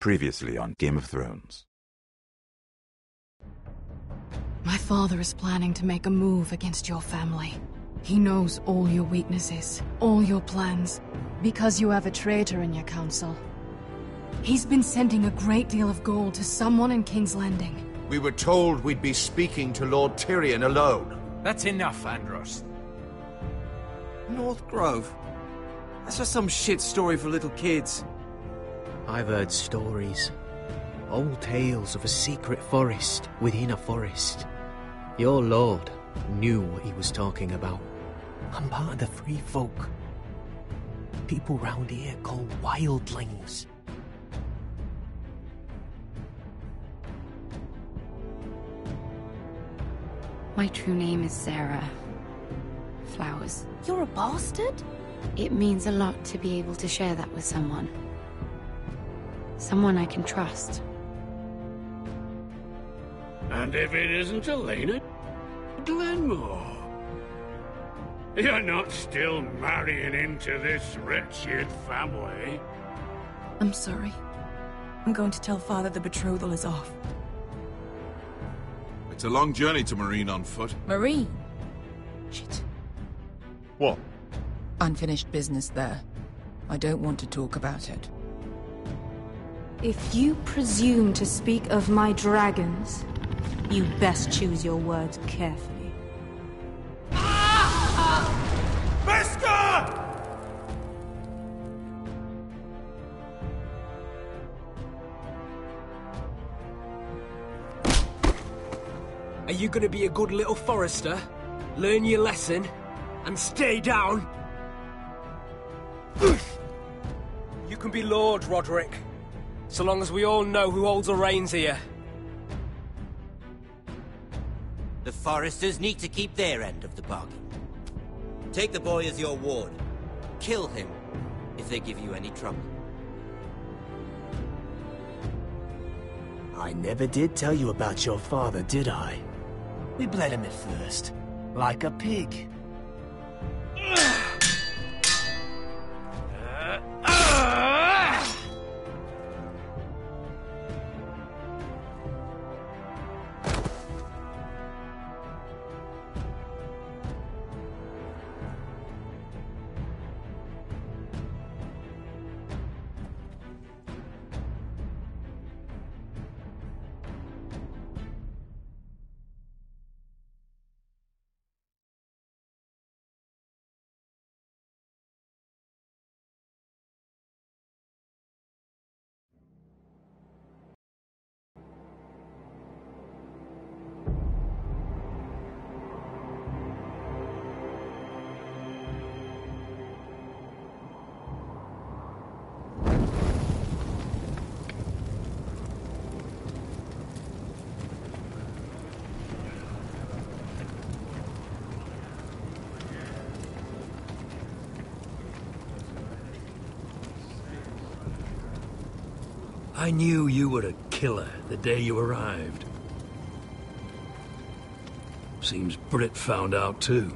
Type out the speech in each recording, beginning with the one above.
Previously on Game of Thrones. My father is planning to make a move against your family. He knows all your weaknesses, all your plans, because you have a traitor in your council. He's been sending a great deal of gold to someone in King's Landing. We were told we'd be speaking to Lord Tyrion alone. That's enough, Andros. North Grove? That's just some shit story for little kids. I've heard stories. Old tales of a secret forest within a forest. Your lord knew what he was talking about. I'm part of the free folk. People round here called wildlings. My true name is Sarah Flowers. You're a bastard? It means a lot to be able to share that with someone. Someone I can trust. And if it isn't Elena Glenmore? You're not still marrying into this wretched family? I'm sorry. I'm going to tell Father the betrothal is off. It's a long journey to Marine on foot. Marine? Shit. What? Unfinished business there. I don't want to talk about it. If you presume to speak of my dragons, you best choose your words carefully. Are you gonna be a good little forester? Learn your lesson? And stay down? You can be Lord, Roderick. So long as we all know who holds the reins here. The foresters need to keep their end of the bargain. Take the boy as your ward. Kill him if they give you any trouble. I never did tell you about your father, did I? We bled him at first, like a pig. I knew you were a killer the day you arrived. Seems Britt found out too.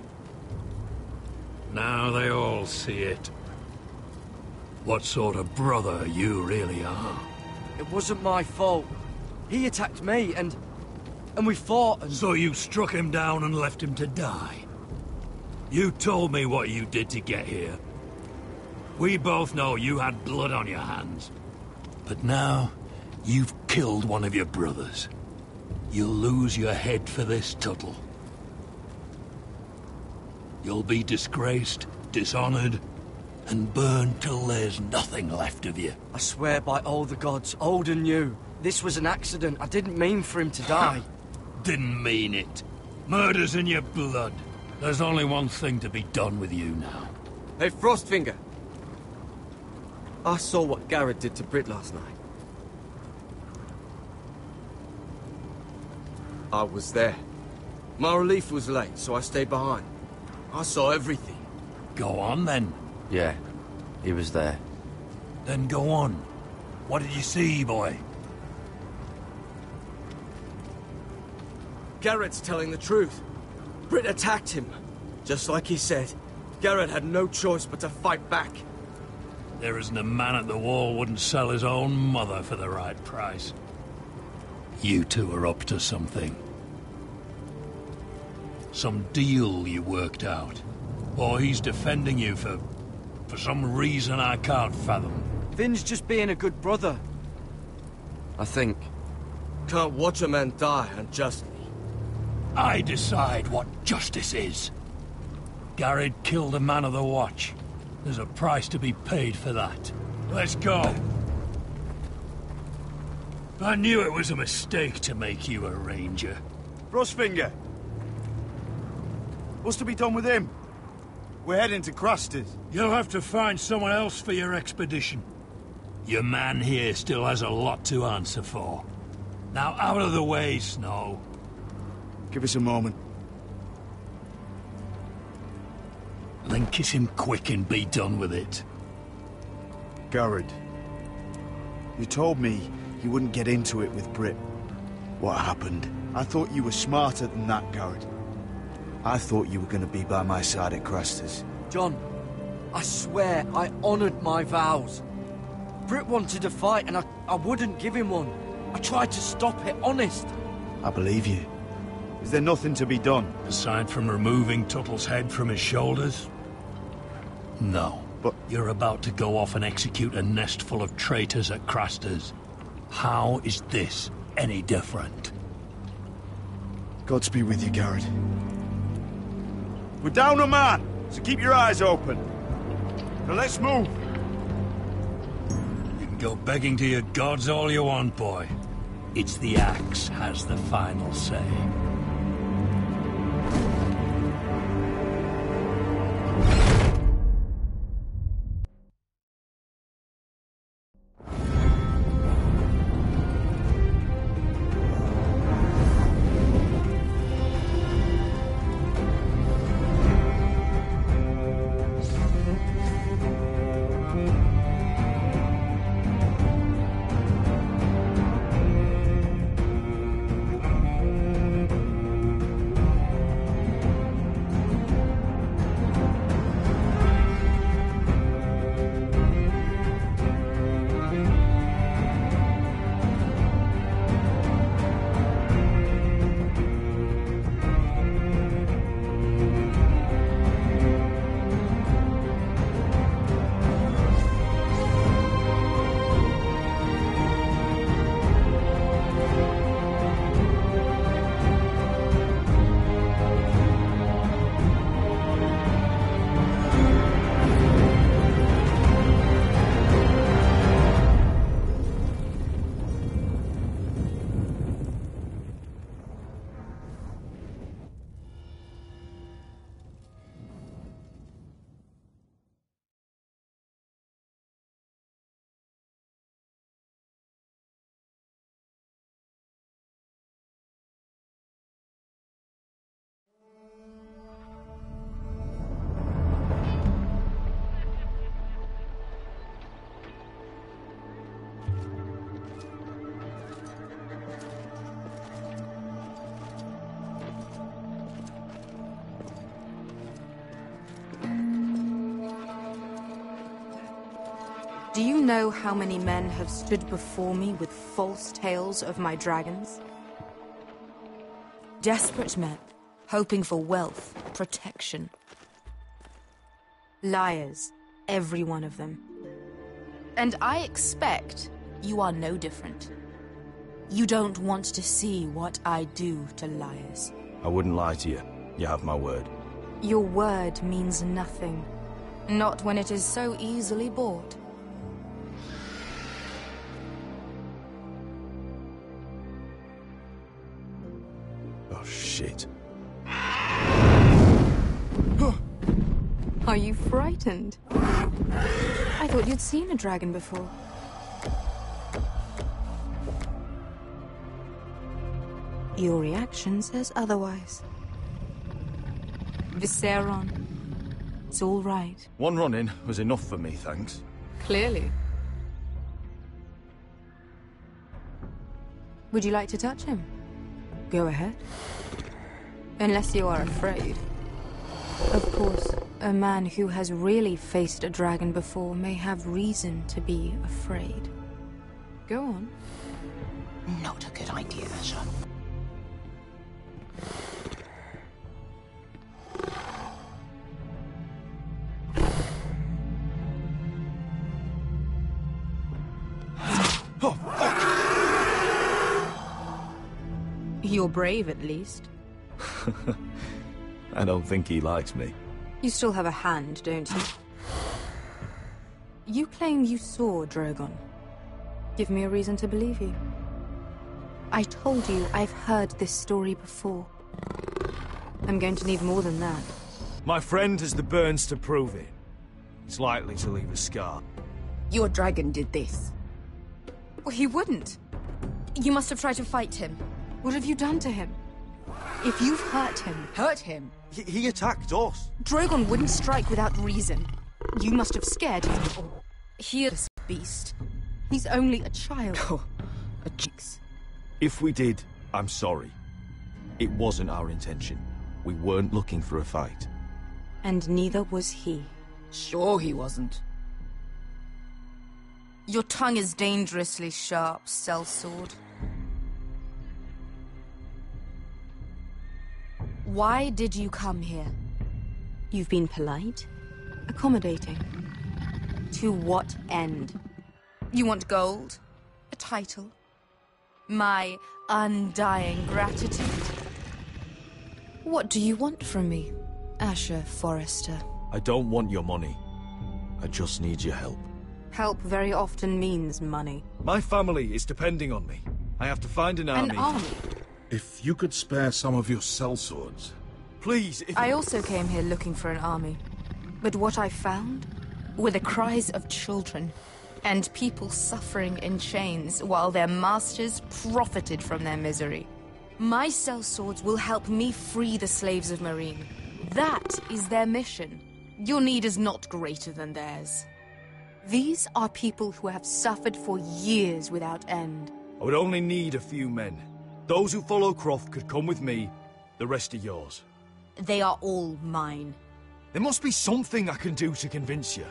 Now they all see it. What sort of brother you really are. It wasn't my fault. He attacked me and we fought and... So you struck him down and left him to die? You told me what you did to get here. We both know you had blood on your hands. But now, you've killed one of your brothers. You'll lose your head for this, Tuttle. You'll be disgraced, dishonored, and burned till there's nothing left of you. I swear by all the gods, old and new, this was an accident. I didn't mean for him to die. Didn't mean it. Murder's in your blood. There's only one thing to be done with you now. Hey, Frostfinger. I saw what Garrett did to Britt last night. I was there. My relief was late, so I stayed behind. I saw everything. Go on, then. Yeah, he was there. Then go on. What did you see, boy? Garrett's telling the truth. Britt attacked him. Just like he said, Garrett had no choice but to fight back. There isn't a man at the wall wouldn't sell his own mother for the right price. You two are up to something. Some deal you worked out. Or he's defending you for some reason I can't fathom. Finn's just being a good brother. I think. Can't watch a man die unjustly. I decide what justice is. Garrett killed a man of the watch. There's a price to be paid for that. Let's go. I knew it was a mistake to make you a ranger. Frostfinger. What's to be done with him? We're heading to Crusters. You'll have to find someone else for your expedition. Your man here still has a lot to answer for. Now out of the way, Snow. Give us a moment. Then kiss him quick and be done with it. Garrett, you told me you wouldn't get into it with Brit. What happened? I thought you were smarter than that, Garrett. I thought you were going to be by my side at Crusters. John, I swear I honored my vows. Brit wanted a fight and I wouldn't give him one. I tried to stop it, honest. I believe you. Is there nothing to be done? Aside from removing Tuttle's head from his shoulders? No. But you're about to go off and execute a nest full of traitors at Crusters. How is this any different? Godspeed with you, Garrett. We're down a man, so keep your eyes open. Now let's move. You can go begging to your gods all you want, boy. It's the axe has the final say. Do you know how many men have stood before me with false tales of my dragons? Desperate men, hoping for wealth, protection. Liars, every one of them. And I expect you are no different. You don't want to see what I do to liars. I wouldn't lie to you. You have my word. Your word means nothing. Not when it is so easily bought. Oh, shit. Are you frightened? I thought you'd seen a dragon before. Your reaction says otherwise. Viseron. It's all right. One run-in was enough for me, thanks. Clearly. Would you like to touch him? Go ahead. Unless you are afraid. Of course, A man who has really faced a dragon before may have reason to be afraid. Go on. Not a good idea, Asher. Oh, fuck! You're brave, at least. I don't think he likes me. You still have a hand, don't you? You claim you saw Drogon. Give me a reason to believe you. I told you I've heard this story before. I'm going to need more than that. My friend has the burns to prove it. It's likely to leave a scar. Your dragon did this. Well, he wouldn't. You must have tried to fight him. What have you done to him? If you've hurt him... Hurt him? He attacked us. Drogon wouldn't strike without reason. You must have scared him. He is a beast. He's only a child. Oh, a jinx. If we did, I'm sorry. It wasn't our intention. We weren't looking for a fight. And neither was he. Sure he wasn't. Your tongue is dangerously sharp, sellsword. Why did you come here? You've been polite, accommodating. To what end? You want gold? A title? My undying gratitude? What do you want from me, Asher Forrester? I don't want your money. I just need your help. Help very often means money. My family is depending on me. I have to find an army. An army? If you could spare some of your sellswords. Please, if... I also came here looking for an army. But what I found were the cries of children and people suffering in chains while their masters profited from their misery. My sellswords will help me free the slaves of Meereen. That is their mission. Your need is not greater than theirs. These are people who have suffered for years without end. I would only need a few men. Those who follow Croft could come with me. The rest are yours. They are all mine. There must be something I can do to convince you.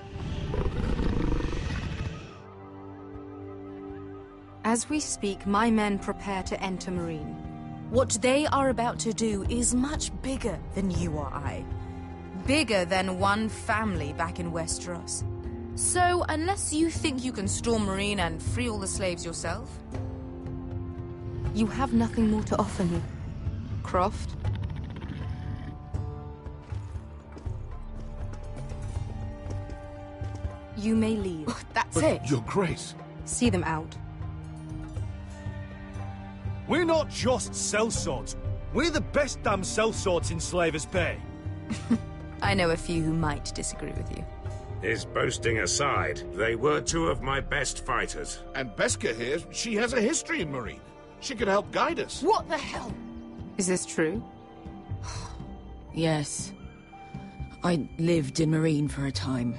As we speak, my men prepare to enter Meereen. What they are about to do is much bigger than you or I. Bigger than one family back in Westeros. So, unless you think you can storm Meereen and free all the slaves yourself, you have nothing more to offer me, Croft. You may leave. That's it. Your Grace. See them out. We're not just sellswords. We're the best damn sellswords in Slaver's Bay. I know a few who might disagree with you. His boasting aside, they were two of my best fighters. And Beskha here, she has a history in Meereen. She could help guide us. What the hell? Is this true? Yes. I lived in Meereen for a time.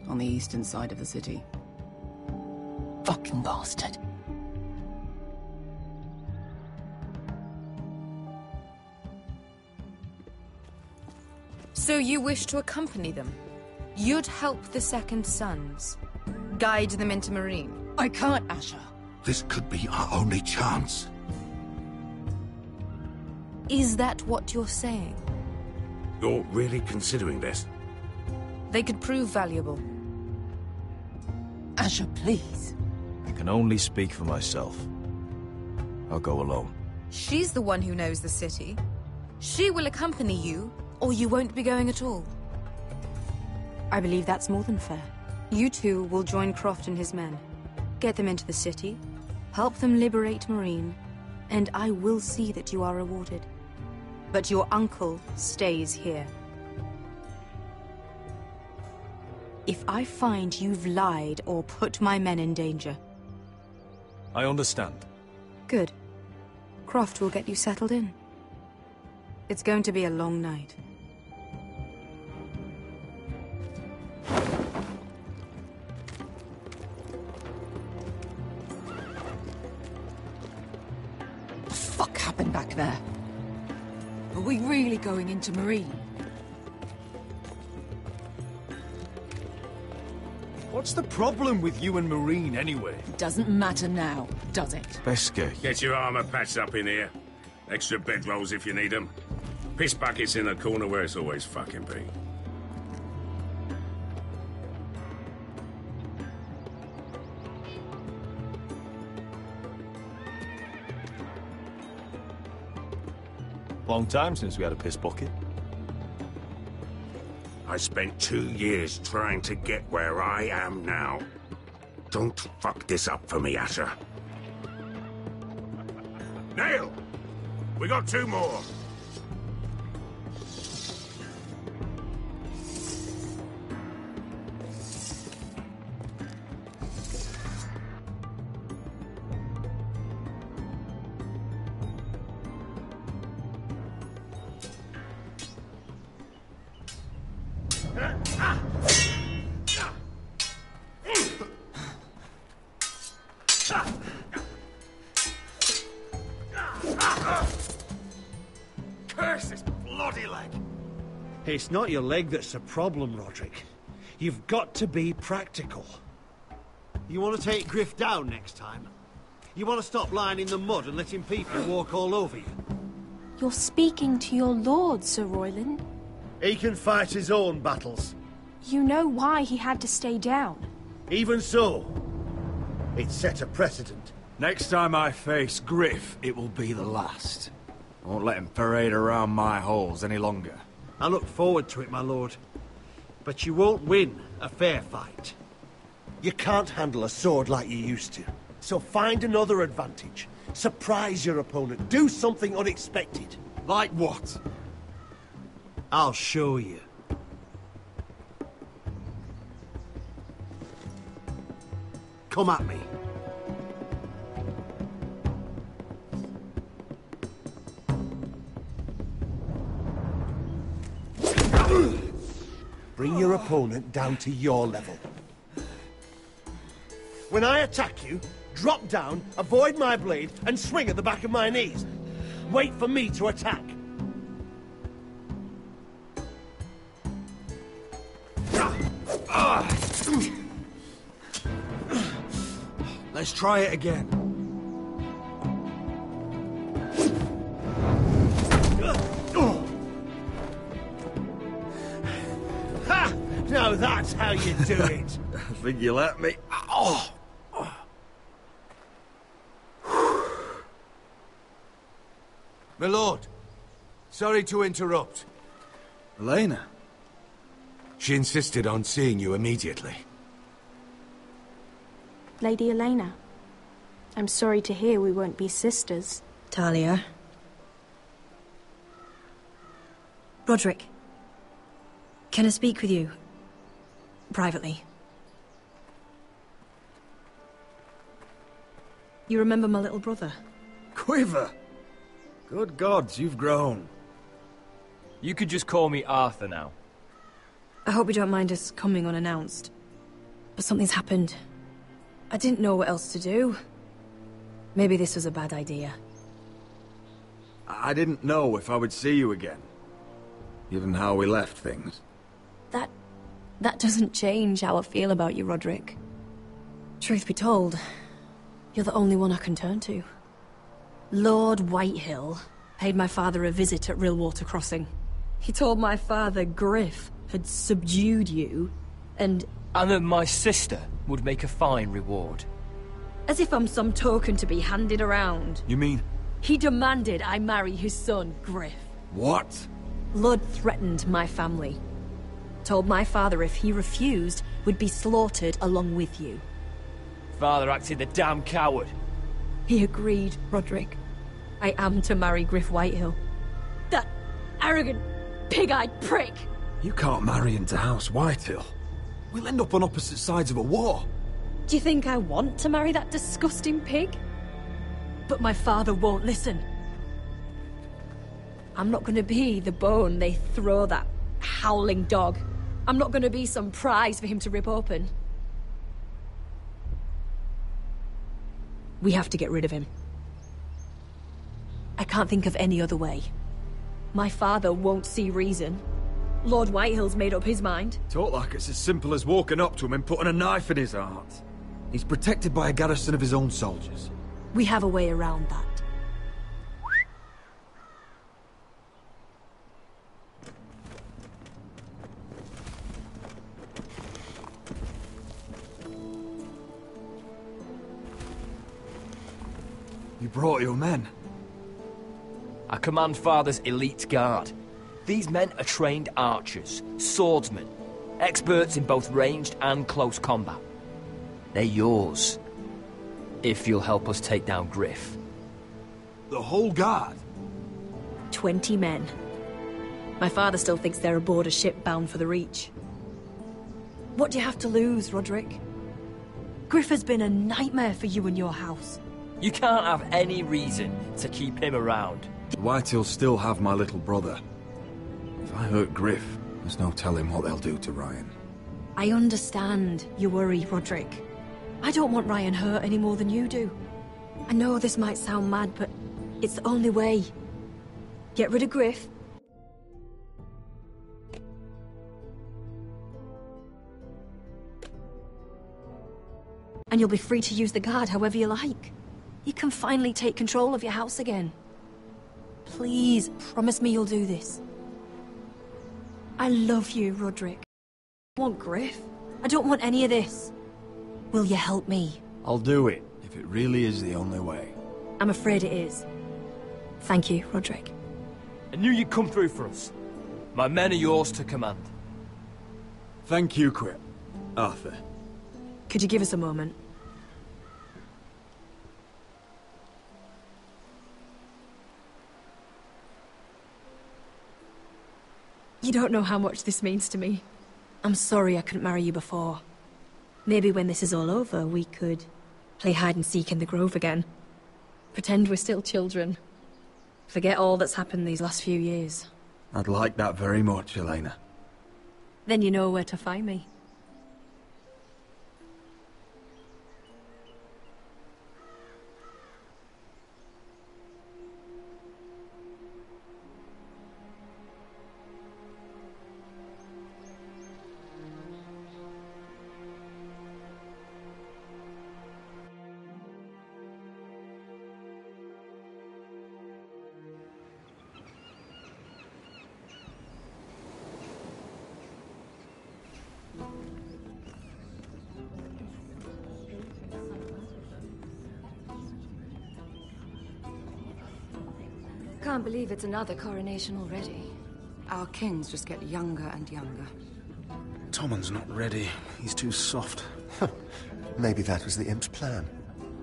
On the eastern side of the city. Fucking bastard. So you wish to accompany them? You'd help the Second Sons? Guide them into Meereen? I can't, Asher. This could be our only chance. Is that what you're saying? You're really considering this? They could prove valuable. Asher, please. I can only speak for myself. I'll go alone. She's the one who knows the city. She will accompany you, or you won't be going at all. I believe that's more than fair. You two will join Croft and his men. Get them into the city, help them liberate Meereen, and I will see that you are rewarded. But your uncle stays here. If I find you've lied or put my men in danger... I understand. Good. Croft will get you settled in. It's going to be a long night. What the fuck happened back there? Are we really going into Meereen? What's the problem with you and Marine, anyway? It doesn't matter now, does it? Beskay. Get your armor patched up in here. Extra bedrolls if you need them. Piss buckets in the corner where it's always fucking been. Long time since we had a piss bucket. I spent 2 years trying to get where I am now. Don't fuck this up for me, Asher. Nail! We got 2 more. Curse this bloody leg! It's not your leg that's the problem, Roderick. You've got to be practical. You want to take Griff down next time? You want to stop lying in the mud and letting people walk all over you? You're speaking to your lord, Sir Royland. He can fight his own battles. You know why he had to stay down. Even so, it set a precedent. Next time I face Griff, it will be the last. I won't let him parade around my halls any longer. I look forward to it, my lord. But you won't win a fair fight. You can't handle a sword like you used to. So find another advantage. Surprise your opponent. Do something unexpected. Like what? I'll show you. Come at me. Bring your opponent down to your level. When I attack you, drop down, avoid my blade, and swing at the back of my knees. Wait for me to attack. Let's try it again. Ha! Now that's how you do it. I think you let me. Oh! My lord, sorry to interrupt. Elena? She insisted on seeing you immediately. Lady Elena, I'm sorry to hear we won't be sisters. Talia. Roderick. Can I speak with you? Privately. You remember my little brother? Quiver! Good gods, you've grown. You could just call me Arthur now. I hope you don't mind us coming unannounced. But something's happened. I didn't know what else to do. Maybe this was a bad idea. I didn't know if I would see you again. Given how we left things. That doesn't change how I feel about you, Roderick. Truth be told, you're the only one I can turn to. Lord Whitehill paid my father a visit at Rillwater Crossing. He told my father Griff had subdued you, and that my sister would make a fine reward. As if I'm some token to be handed around. You mean? He demanded I marry his son, Griff. What? Lord threatened my family. Told my father if he refused, we'd be slaughtered along with you. Father acted the damn coward. He agreed, Roderick. I am to marry Griff Whitehill. That arrogant, pig-eyed prick! You can't marry into House Whitehill. We'll end up on opposite sides of a war. Do you think I want to marry that disgusting pig? But my father won't listen. I'm not gonna be the bone they throw that howling dog. I'm not gonna be some prize for him to rip open. We have to get rid of him. I can't think of any other way. My father won't see reason. Lord Whitehill's made up his mind. Talk like it's as simple as walking up to him and putting a knife in his heart. He's protected by a garrison of his own soldiers. We have a way around that. You brought your men. I command Father's elite guard. These men are trained archers, swordsmen, experts in both ranged and close combat. They're yours, if you'll help us take down Griff. The whole guard? 20 men. My father still thinks they're aboard a ship bound for the Reach. What do you have to lose, Roderick? Griff has been a nightmare for you and your house. You can't have any reason to keep him around. Whitehills still have my little brother. If I hurt Griff, there's no telling what they'll do to Ryan. I understand your worry, Roderick. I don't want Ryan hurt any more than you do. I know this might sound mad, but it's the only way. Get rid of Griff. And you'll be free to use the guard however you like. You can finally take control of your house again. Please, promise me you'll do this. I love you, Roderick. I want Griff. I don't want any of this. Will you help me? I'll do it, if it really is the only way. I'm afraid it is. Thank you, Roderick. I knew you'd come through for us. My men are yours to command. Thank you, Quip. Arthur. Could you give us a moment? You don't know how much this means to me. I'm sorry I couldn't marry you before. Maybe when this is all over, we could play hide and seek in the grove again. Pretend we're still children. Forget all that's happened these last few years. I'd like that very much, Elena. Then you know where to find me. Can't believe it's another coronation already. Our kings just get younger and younger. Tommen's not ready. He's too soft. Maybe that was the imp's plan.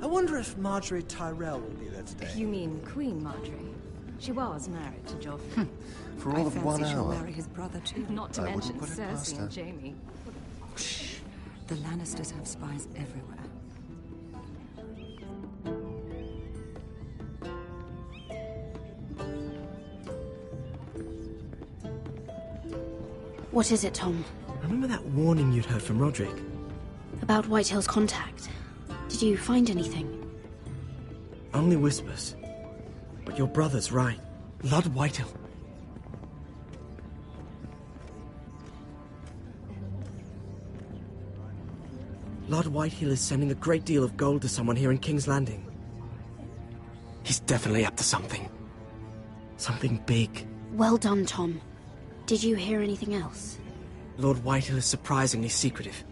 I wonder if Marjorie Tyrell will be there today. You mean Queen Marjorie? She was married to Joffrey. For all of 1 she'll hour. marry his brother too. Not to I mention wouldn't put it past Cersei her. and Jaime. Shh. The Lannisters have spies everywhere. What is it, Tom? Remember that warning you'd heard from Roderick? About Whitehill's contact. Did you find anything? Only whispers. But your brother's right. Lord Whitehill. Lord Whitehill is sending a great deal of gold to someone here in King's Landing. He's definitely up to something. Something big. Well done, Tom. Did you hear anything else? Lord Whitehill is surprisingly secretive.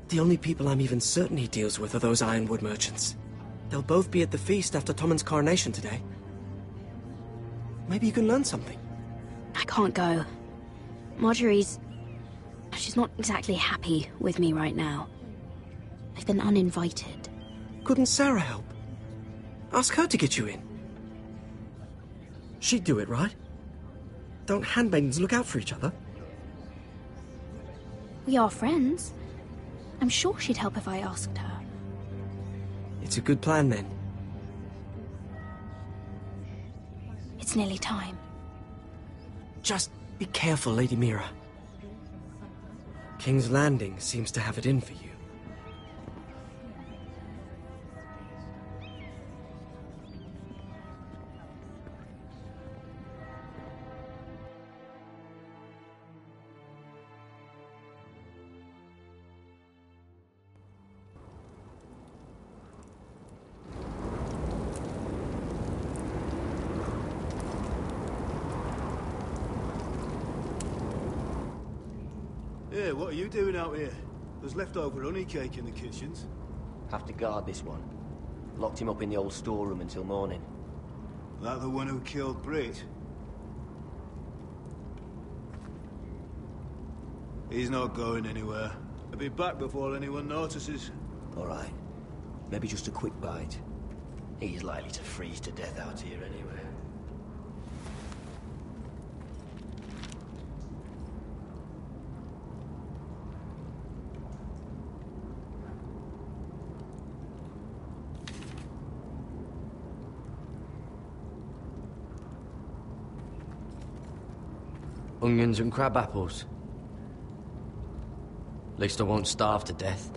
The only people I'm even certain he deals with are those ironwood merchants. They'll both be at the feast after Tommen's coronation today. Maybe you can learn something. I can't go. She's not exactly happy with me right now. I've been uninvited. Couldn't Sarah help? Ask her to get you in. She'd do it, right? Don't handmaidens look out for each other? We are friends. I'm sure she'd help if I asked her. It's a good plan, then. It's nearly time. Just be careful, Lady Mira. King's Landing seems to have it in for you. Yeah, what are you doing out here? There's leftover honey cake in the kitchens. Have to guard this one. Locked him up in the old storeroom until morning. That the one who killed Brit? He's not going anywhere. He'll be back before anyone notices. All right. Maybe just a quick bite. He's likely to freeze to death out here anyway. Onions and crab apples. At least I won't starve to death.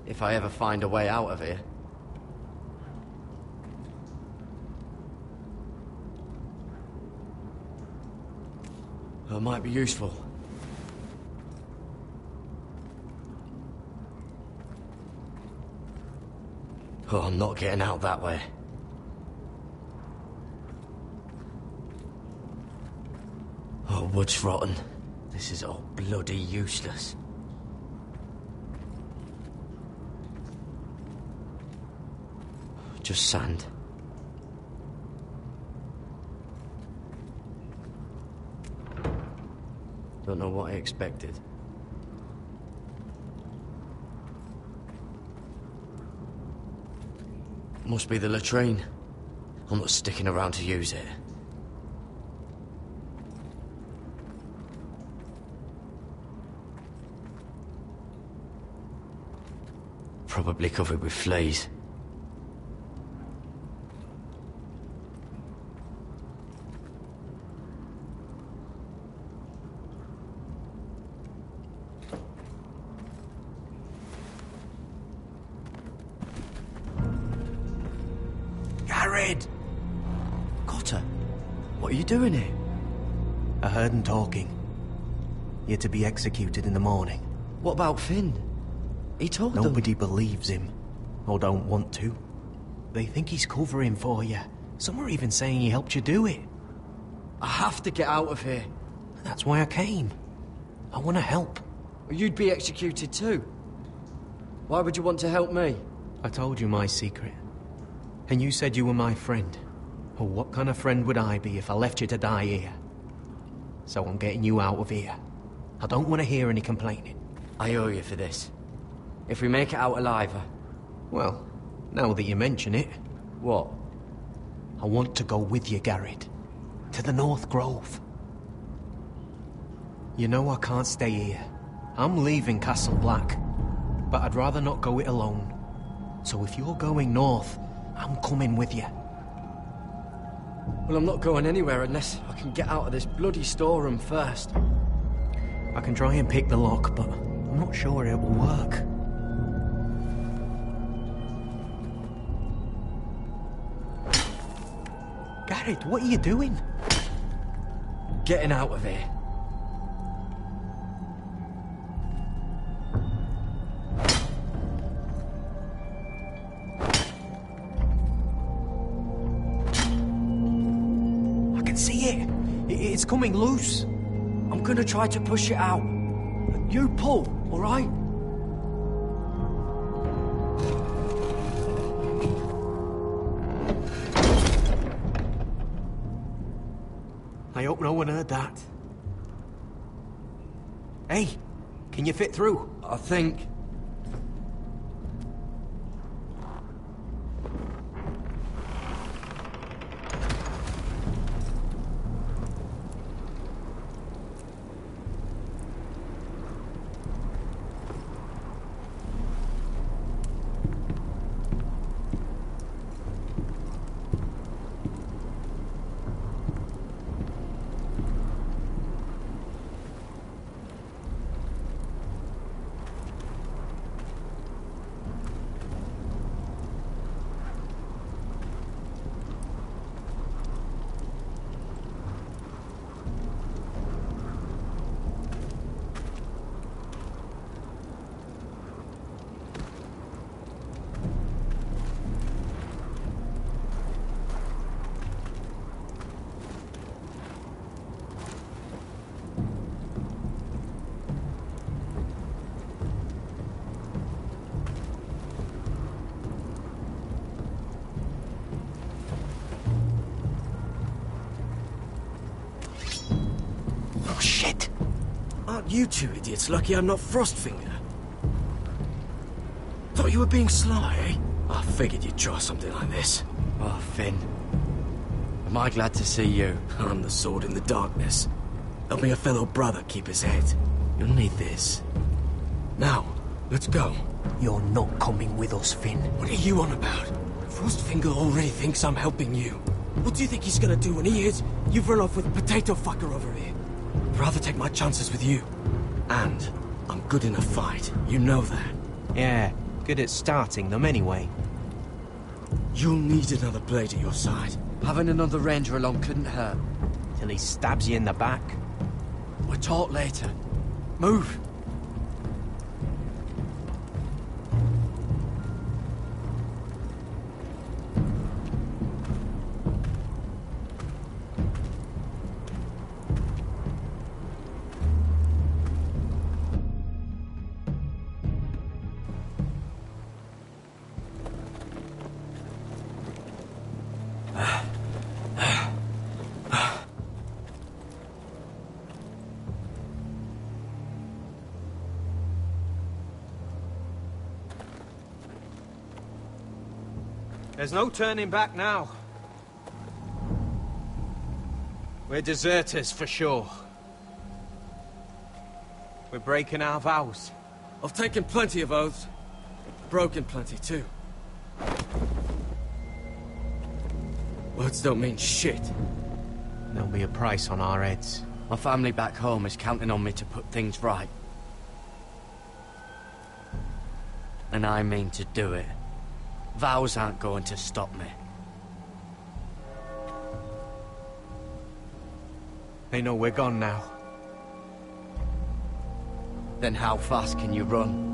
If I ever find a way out of here. It might be useful. Oh, I'm not getting out that way. Oh, wood's rotten. This is all bloody useless. Just sand. Don't know what I expected. Must be the latrine. I'm not sticking around to use it. Probably covered with fleas. Garrett! Cotter, what are you doing here? I heard him talking. You're to be executed in the morning. What about Finn? He told them. Nobody believes him, or don't want to. They think he's covering for you. Some are even saying he helped you do it. I have to get out of here. That's why I came. I want to help. You'd be executed too. Why would you want to help me? I told you my secret. And you said you were my friend. Well, what kind of friend would I be if I left you to die here? So I'm getting you out of here. I don't want to hear any complaining. I owe you for this. If we make it out alive... Well, now that you mention it... What? I want to go with you, Garrett. To the North Grove. You know I can't stay here. I'm leaving Castle Black. But I'd rather not go it alone. So if you're going north, I'm coming with you. Well, I'm not going anywhere unless I can get out of this bloody storeroom first. I can try and pick the lock, but I'm not sure it will work. Garrett, what are you doing? Getting out of here. I can see it. It's coming loose. I'm gonna try to push it out. You pull, all right? I hope no one heard that. Hey, can you fit through? I think. You two idiots lucky I'm not Frostfinger. Thought you were being sly, eh? I figured you'd try something like this. Oh, Finn. Am I glad to see you? I'm the sword in the darkness. Help me a fellow brother keep his head. You'll need this. Now, let's go. You're not coming with us, Finn. What are you on about? Frostfinger already thinks I'm helping you. What do you think he's gonna do when he hears you've run off with potato fucker over here? I'd rather take my chances with you. And I'm good in a fight. You know that. Yeah, good at starting them anyway. You'll need another blade at your side. Having another ranger along couldn't hurt. Till he stabs you in the back. We'll talk later. Move! There's no turning back now. We're deserters for sure. We're breaking our vows. I've taken plenty of oaths. Broken plenty too. Words don't mean shit. There'll be a price on our heads. My family back home is counting on me to put things right. And I mean to do it. Vows aren't going to stop me. They know we're gone now. Then how fast can you run?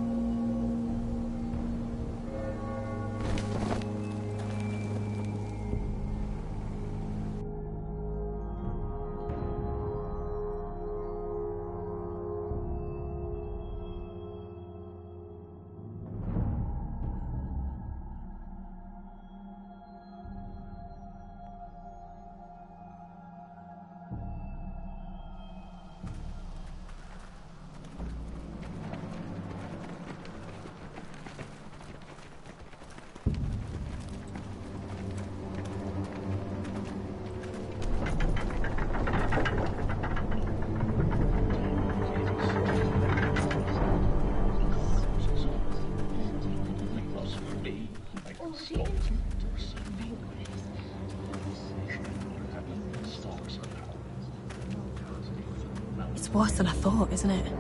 It's worse than I thought, isn't it?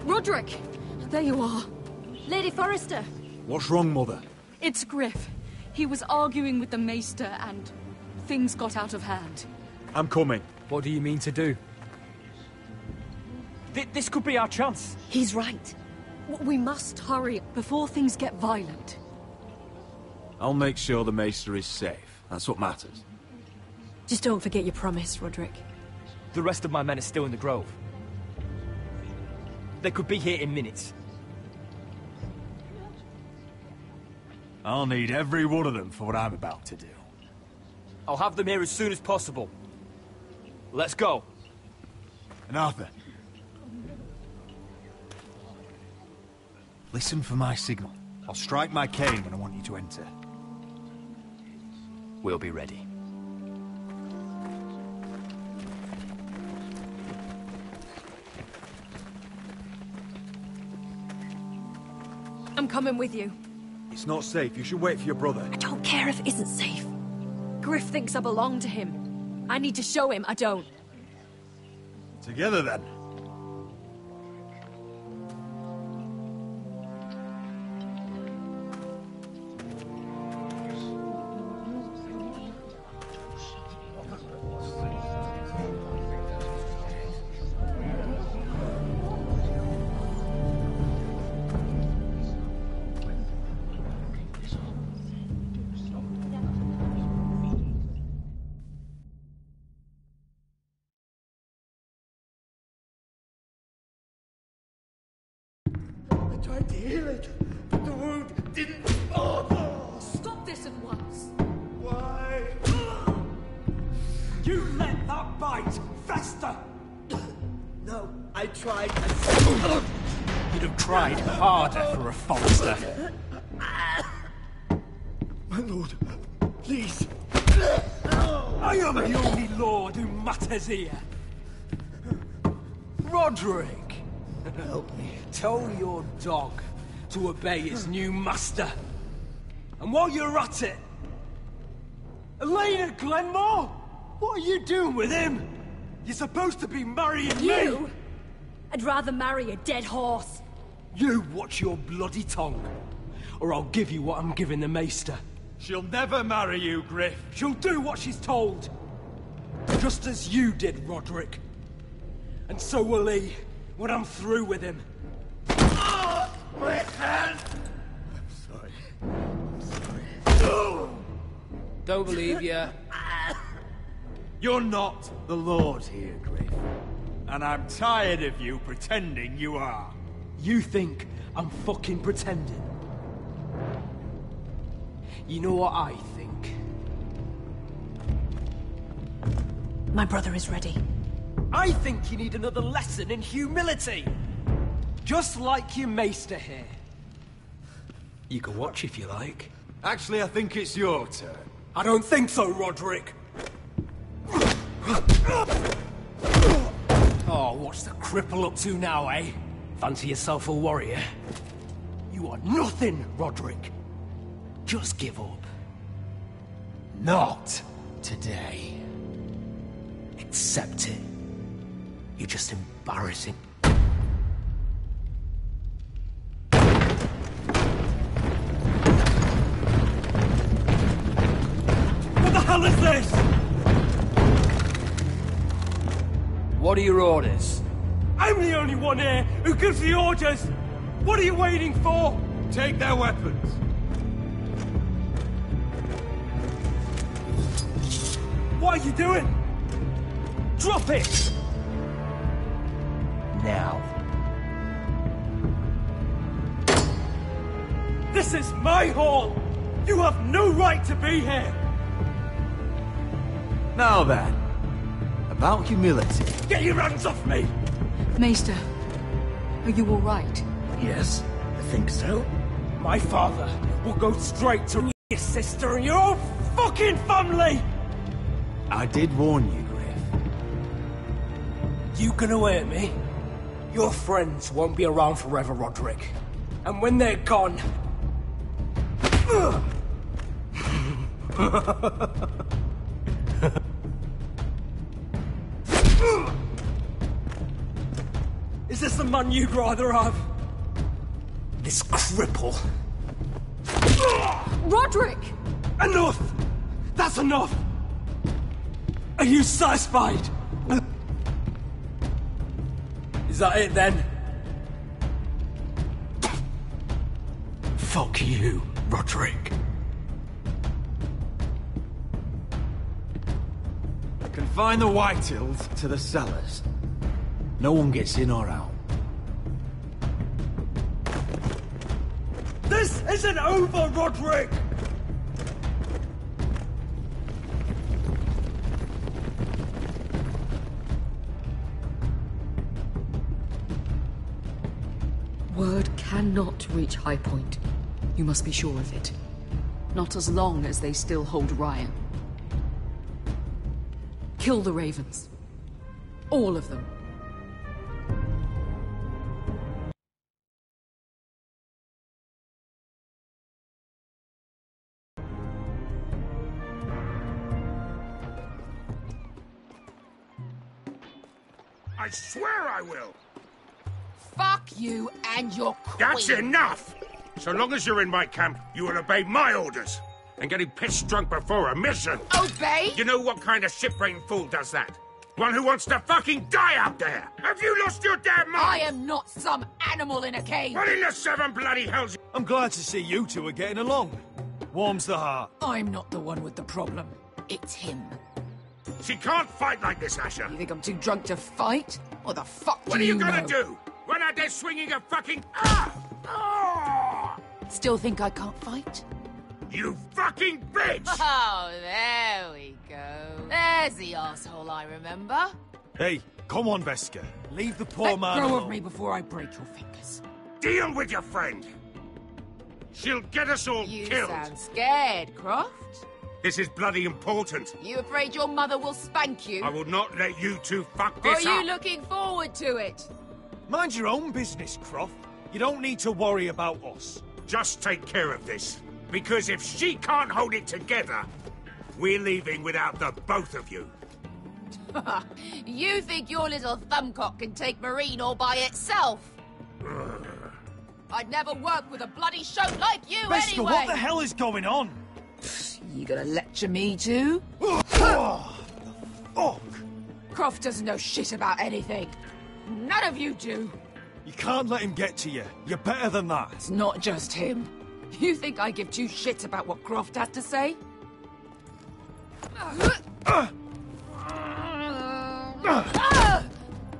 Roderick! There you are. Lady Forrester. What's wrong, Mother? It's Griff. He was arguing with the Maester and things got out of hand. I'm coming. What do you mean to do? This could be our chance. He's right. We must hurry before things get violent. I'll make sure the Maester is safe. That's what matters. Just don't forget your promise, Roderick. The rest of my men are still in the grove. They could be here in minutes. I'll need every one of them for what I'm about to do. I'll have them here as soon as possible. Let's go. And Arthur, listen for my signal. I'll strike my cane when I want you to enter. We'll be ready. I'm coming with you. It's not safe. You should wait for your brother. I don't care if it isn't safe. Griff thinks I belong to him. I need to show him I don't. Together, then. I tried to heal it, but the wound didn't... Oh! Stop this at once! Why? You let that bite fester! No, I tried as... You'd have tried harder for a Forrester. My lord, please. I am the only lord who matters here. Roderick, help me. Tell your dog to obey his new master. And while you're at it, Elena Glenmore, what are you doing with him? You're supposed to be marrying You? me. I'd rather marry a dead horse. You watch your bloody tongue, or I'll give you what I'm giving the Maester. She'll never marry you, Griff. She'll do what she's told. Just as you did, Roderick. And so will he, when I'm through with him. My hand! I'm sorry. Don't believe you. You're not the Lord here, Griff. And I'm tired of you pretending you are. You think I'm fucking pretending? You know what I think? My brother is ready. I think you need another lesson in humility. Just like your maester here. You can watch if you like. Actually, I think it's your turn. I don't think so, Roderick. Oh, what's the cripple up to now, eh? Fancy yourself a warrior? You are nothing, Roderick. Just give up. Not today. Accept it. You're just embarrassing. What the hell is this? What are your orders? I'm the only one here who gives the orders! What are you waiting for? Take their weapons. What are you doing? Drop it! Now. This is my hall! You have no right to be here! Now then, about humility. Get your hands off me! Maester, are you all right? Yes, I think so. My father will go straight to your sister and your whole fucking family! I did warn you, Griff. You gonna hurt me? Your friends won't be around forever, Roderick. And when they're gone... Is this the man you'd rather have? This cripple. Roderick! Enough! That's enough! Are you satisfied? Is that it then? Fuck you, Roderick. Confine the Whitehills to the cellars. No one gets in or out. This isn't over, Roderick! Word cannot reach High Point. You must be sure of it. Not as long as they still hold Ryan. Kill the Ravens. All of them. I swear I will! Fuck you and your queen. That's enough! So long as you're in my camp, you will obey my orders. And getting pissed drunk before a mission. Obey? You know what kind of ship-brained fool does that? One who wants to fucking die out there! Have you lost your damn mind? I am not some animal in a cage. What in the seven bloody hells? I'm glad to see you two are getting along. Warms the heart. I'm not the one with the problem. It's him. She can't fight like this, Asher. You think I'm too drunk to fight? What the fuck What do are you you gonna know? do? Run out there swinging a fucking... Still think I can't fight? You fucking bitch! Oh, there we go. There's the asshole I remember. Hey, Come on, Beskar. Leave the poor man Let go alone. of me before I break your fingers. Deal with your friend. She'll get us all You killed. sound scared, Croft. This is bloody important. You afraid your mother will spank you? I will not let you two fuck Or are this you up. looking forward to it? Mind your own business, Croft. You don't need to worry about us. Just take care of this. Because if she can't hold it together, we're leaving without the both of you. You think your little thumbcock can take Marine all by itself? I'd never work with a bloody shote like you Beskar, anyway! what the hell is going on? You gonna lecture me too? Fuck! Croft doesn't know shit about anything. None of you do. You can't let him get to you. You're better than that. It's not just him. You think I give two shits about what Croft has to say?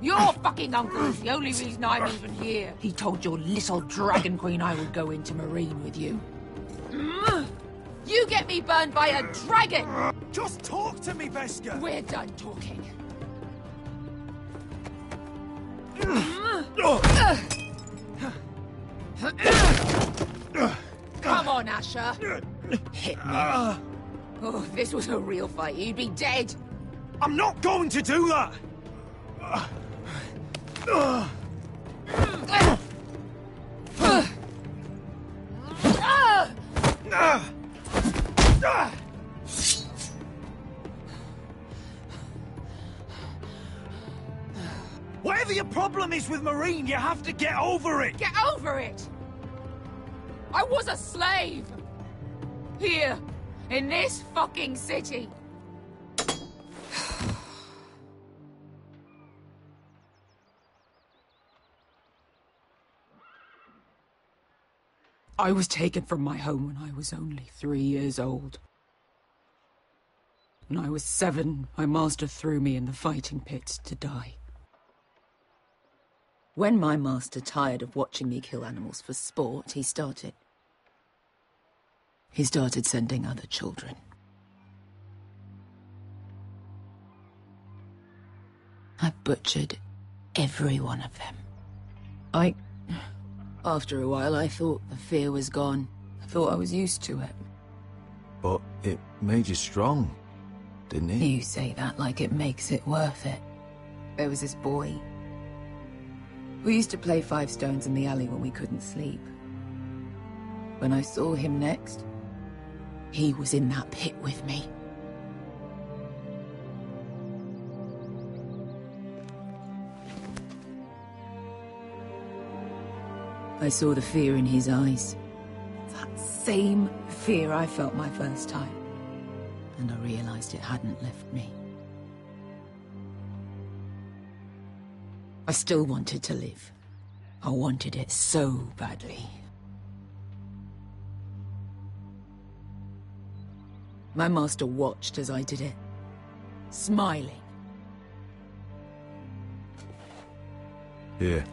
Your fucking uncle is the only reason I'm even here. He told your little dragon queen I would go into Marine with you. You get me burned by a dragon! Just talk to me, Beskar! We're done talking. Come on, Asher. Hit me. Oh, if this was a real fight, you'd be dead. I'm not going to do that! Whatever your problem is with Marine, you have to get over it! Get over it! I was a slave! Here, in this fucking city. I was taken from my home when I was only 3 years old. When I was 7, my master threw me in the fighting pit to die. When my master tired of watching me kill animals for sport, he started sending other children. I butchered every one of them. After a while, I thought the fear was gone. I thought I was used to it. But it made you strong, didn't it? You say that like it makes it worth it. There was this boy. We used to play 5 stones in the alley when we couldn't sleep. When I saw him next, he was in that pit with me. I saw the fear in his eyes. That same fear I felt my first time. And I realized it hadn't left me. I still wanted to live. I wanted it so badly. My master watched as I did it, smiling. Here.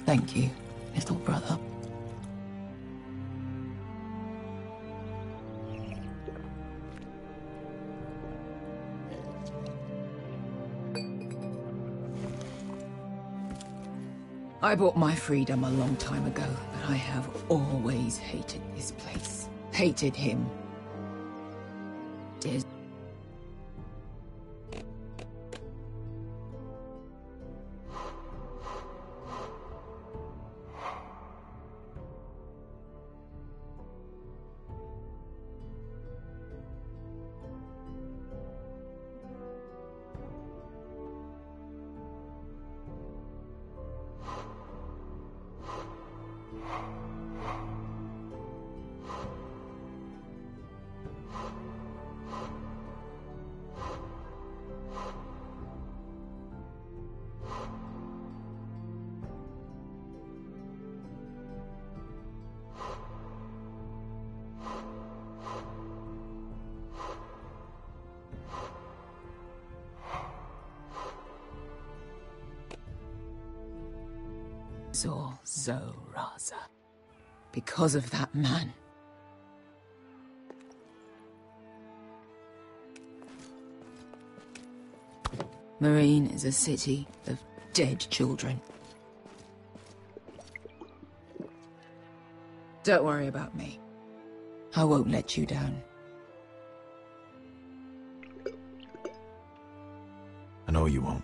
Thank you, little brother. I bought my freedom a long time ago, but I have always hated this place. Hated him. Dear. Zoraza. Because of that man. Marine is a city of dead children. Don't worry about me. I won't let you down. I know you won't.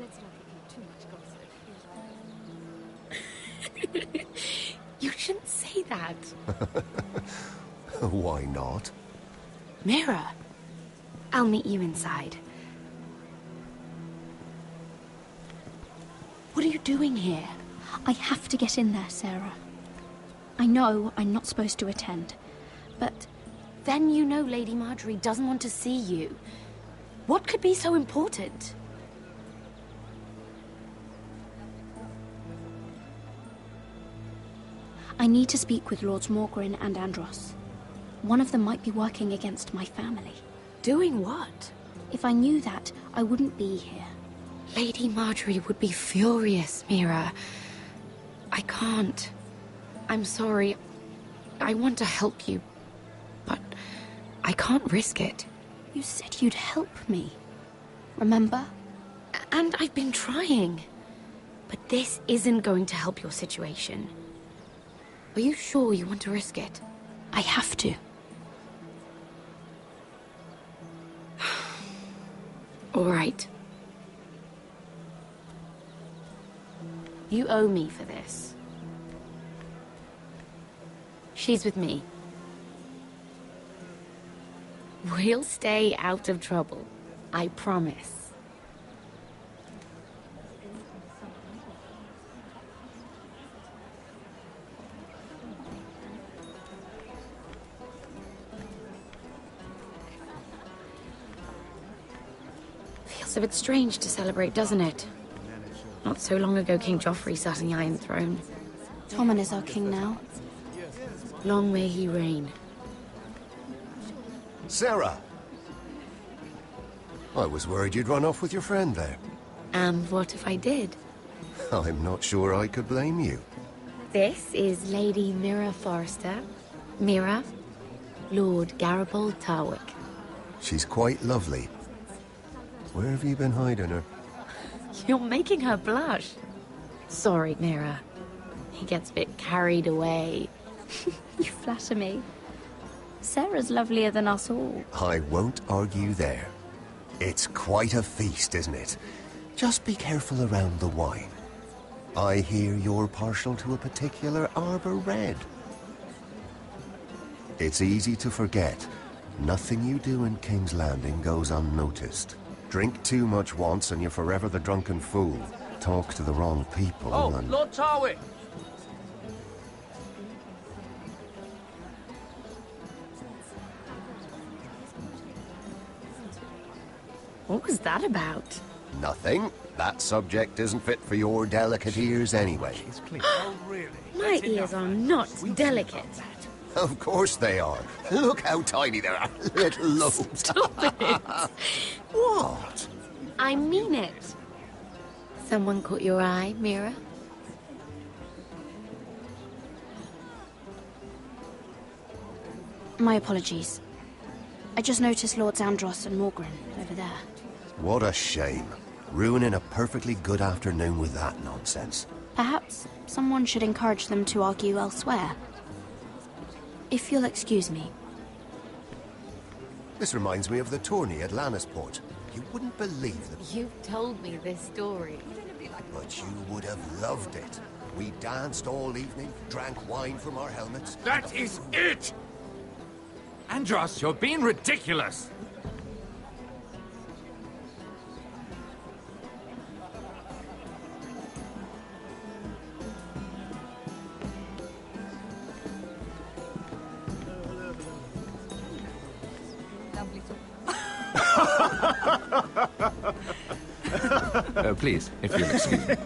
Let's not repeat too much gossip. You shouldn't say that. Why not? Mira, I'll meet you inside. What are you doing here? I have to get in there, Sarah. I know I'm not supposed to attend, but... Then you know Lady Marjorie doesn't want to see you. What could be so important? I need to speak with Lords Morgren and Andros. One of them might be working against my family. Doing what? If I knew that, I wouldn't be here. Lady Marjorie would be furious, Mira. I can't. I'm sorry. I want to help you, but I can't risk it. You said you'd help me. Remember? And I've been trying. But this isn't going to help your situation. Are you sure you want to risk it? I have to. All right. You owe me for this. She's with me. We'll stay out of trouble. I promise. Feels a bit strange to celebrate, doesn't it? Not so long ago, King Joffrey sat on the Iron Throne. Tommen is our king now. Long may he reign. Sarah! I was worried you'd run off with your friend there. And what if I did? I'm not sure I could blame you. This is Lady Mira Forrester. Mira, Lord Garibald Tarwick. She's quite lovely. Where have you been hiding her? You're making her blush. Sorry, Mira. He gets a bit carried away. You flatter me. Sarah's lovelier than us all. I won't argue there. It's quite a feast, isn't it? Just be careful around the wine. I hear you're partial to a particular Arbor Red. It's easy to forget. Nothing you do in King's Landing goes unnoticed. Drink too much once and you're forever the drunken fool. Talk to the wrong people and... Lord Tarwick! What was that about? Nothing. That subject isn't fit for your delicate ears anyway. Oh, really? My ears are not delicate. Of course they are. Look how tiny they are. Little lobes. Stop it. What? I mean it. Someone caught your eye, Mira? My apologies. I just noticed Lords Andros and Morgren over there. What a shame. Ruining a perfectly good afternoon with that nonsense. Perhaps someone should encourage them to argue elsewhere. If you'll excuse me. This reminds me of the tourney at Lannisport. You wouldn't believe that. You've told me this story. But you would have loved it. We danced all evening, drank wine from our helmets. That is it! Andros, you're being ridiculous! Please, if you'll excuse me.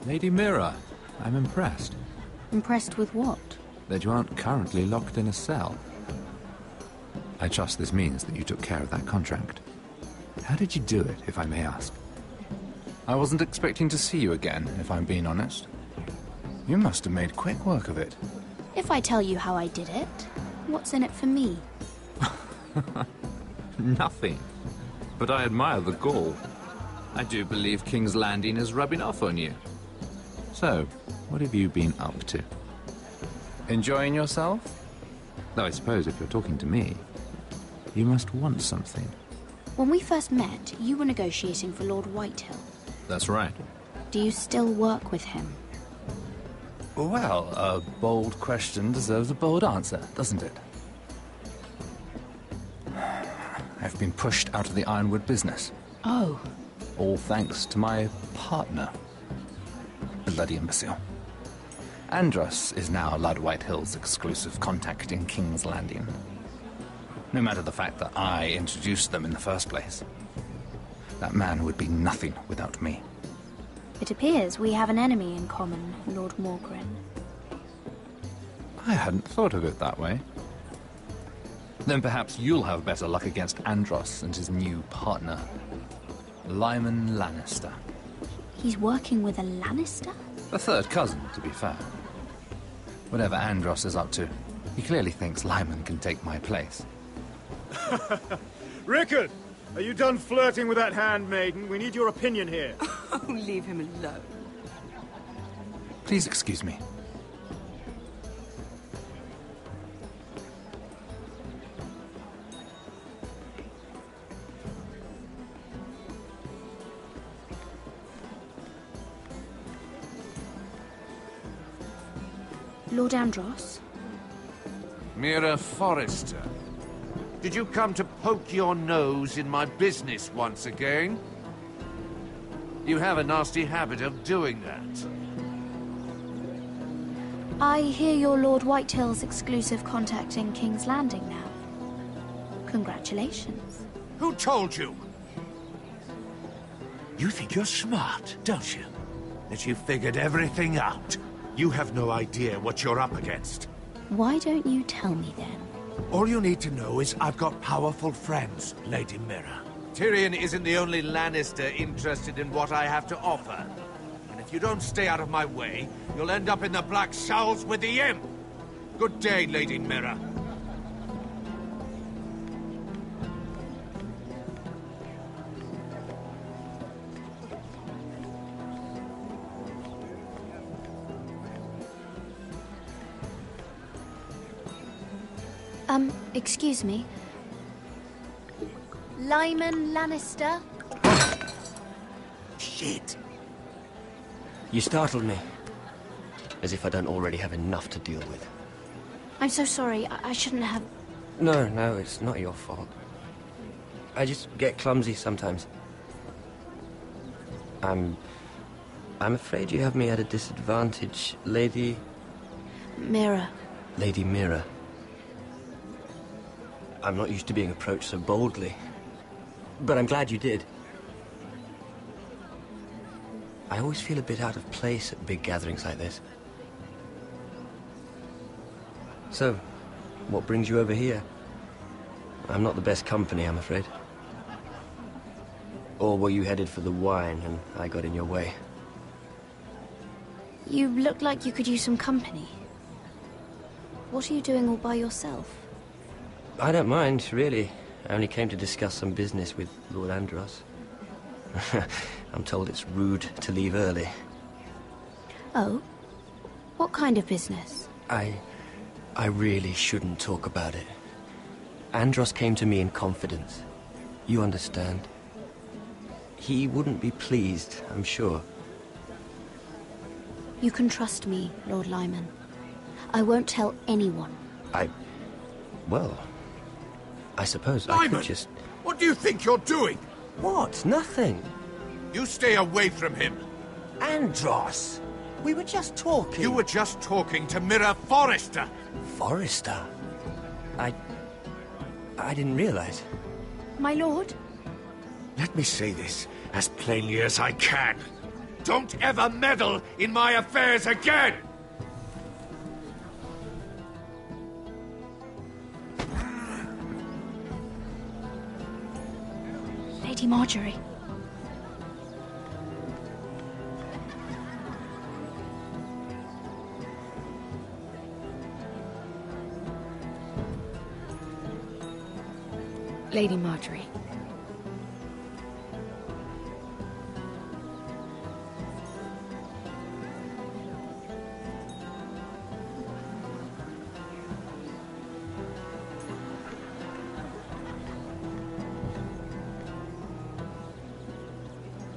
Lady Mira, I'm impressed. Impressed with what? that you aren't currently locked in a cell. I trust this means that you took care of that contract. How did you do it, if I may ask? I wasn't expecting to see you again, if I'm being honest. You must have made quick work of it. If I tell you how I did it, what's in it for me? Nothing. But I admire the gall. I do believe King's Landing is rubbing off on you. So, what have you been up to? Enjoying yourself? Though I suppose if you're talking to me, you must want something. When we first met, you were negotiating for Lord Whitehill. That's right. Do you still work with him? Well, a bold question deserves a bold answer, doesn't it? I've been pushed out of the ironwood business. Oh. All thanks to my partner. Bloody imbecile. Andros is now Lord Whitehill's exclusive contact in King's Landing. No matter the fact that I introduced them in the first place. That man would be nothing without me. It appears we have an enemy in common, Lord Morgren. I hadn't thought of it that way. Then perhaps you'll have better luck against Andros and his new partner, Lyman Lannister. He's working with a Lannister? A third cousin, to be fair. Whatever Andros is up to, he clearly thinks Lyman can take my place. Rickard! Are you done flirting with that handmaiden? We need your opinion here. Oh, leave him alone. Please excuse me. Lord Andros? Mira Forrester. Did you come to poke your nose in my business once again? You have a nasty habit of doing that. I hear you're Lord Whitehill's exclusive contact in King's Landing now. Congratulations. Who told you? You think you're smart, don't you? That you figured everything out. You have no idea what you're up against. Why don't you tell me then? All you need to know is I've got powerful friends, Lady Mira. Tyrion isn't the only Lannister interested in what I have to offer. And if you don't stay out of my way, you'll end up in the Black Showls with the Imp. Good day, Lady Mira. Excuse me. Lyman Lannister? Shit. You startled me. As if I don't already have enough to deal with. I'm so sorry. I shouldn't have... No, it's not your fault. I just get clumsy sometimes. I'm afraid you have me at a disadvantage, Lady... Mira. Lady Mira. I'm not used to being approached so boldly. But I'm glad you did. I always feel a bit out of place at big gatherings like this. So, what brings you over here? I'm not the best company, I'm afraid. Or were you headed for the wine and I got in your way? You look like you could use some company. What are you doing all by yourself? I don't mind, really. I only came to discuss some business with Lord Andros. I'm told it's rude to leave early. Oh? What kind of business? I really shouldn't talk about it. Andros came to me in confidence. You understand? He wouldn't be pleased, I'm sure. You can trust me, Lord Lyman. I won't tell anyone. Well, I suppose Lyman, I could just... What do you think you're doing? What? Nothing. You stay away from him. Andros! We were just talking. You were just talking to Mira Forrester. Forrester? I didn't realize. My lord? Let me say this as plainly as I can. Don't ever meddle in my affairs again! Marjorie. Lady Marjorie.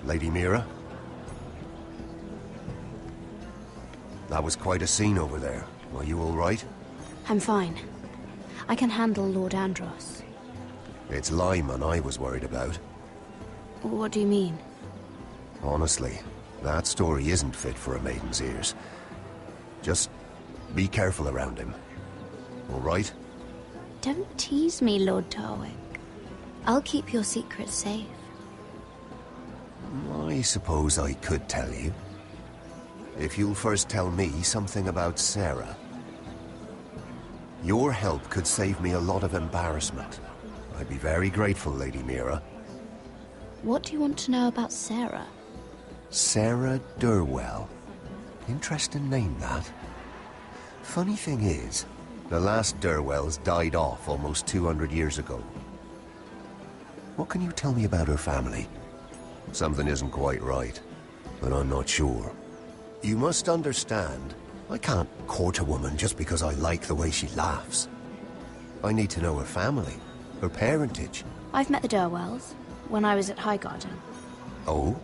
Lady Mira? That was quite a scene over there. Are you all right? I'm fine. I can handle Lord Andros. It's Lyman I was worried about. What do you mean? Honestly, that story isn't fit for a maiden's ears. Just be careful around him. All right? Don't tease me, Lord Tarwick. I'll keep your secret safe. I suppose I could tell you. If you'll first tell me something about Sarah. Your help could save me a lot of embarrassment. I'd be very grateful, Lady Mira. What do you want to know about Sarah? Sarah Durwell. Interesting name, that. Funny thing is, the last Durwells died off almost 200 years ago. What can you tell me about her family? Something isn't quite right, but I'm not sure. You must understand, I can't court a woman just because I like the way she laughs. I need to know her family, her parentage. I've met the Durwells when I was at Highgarden. Oh?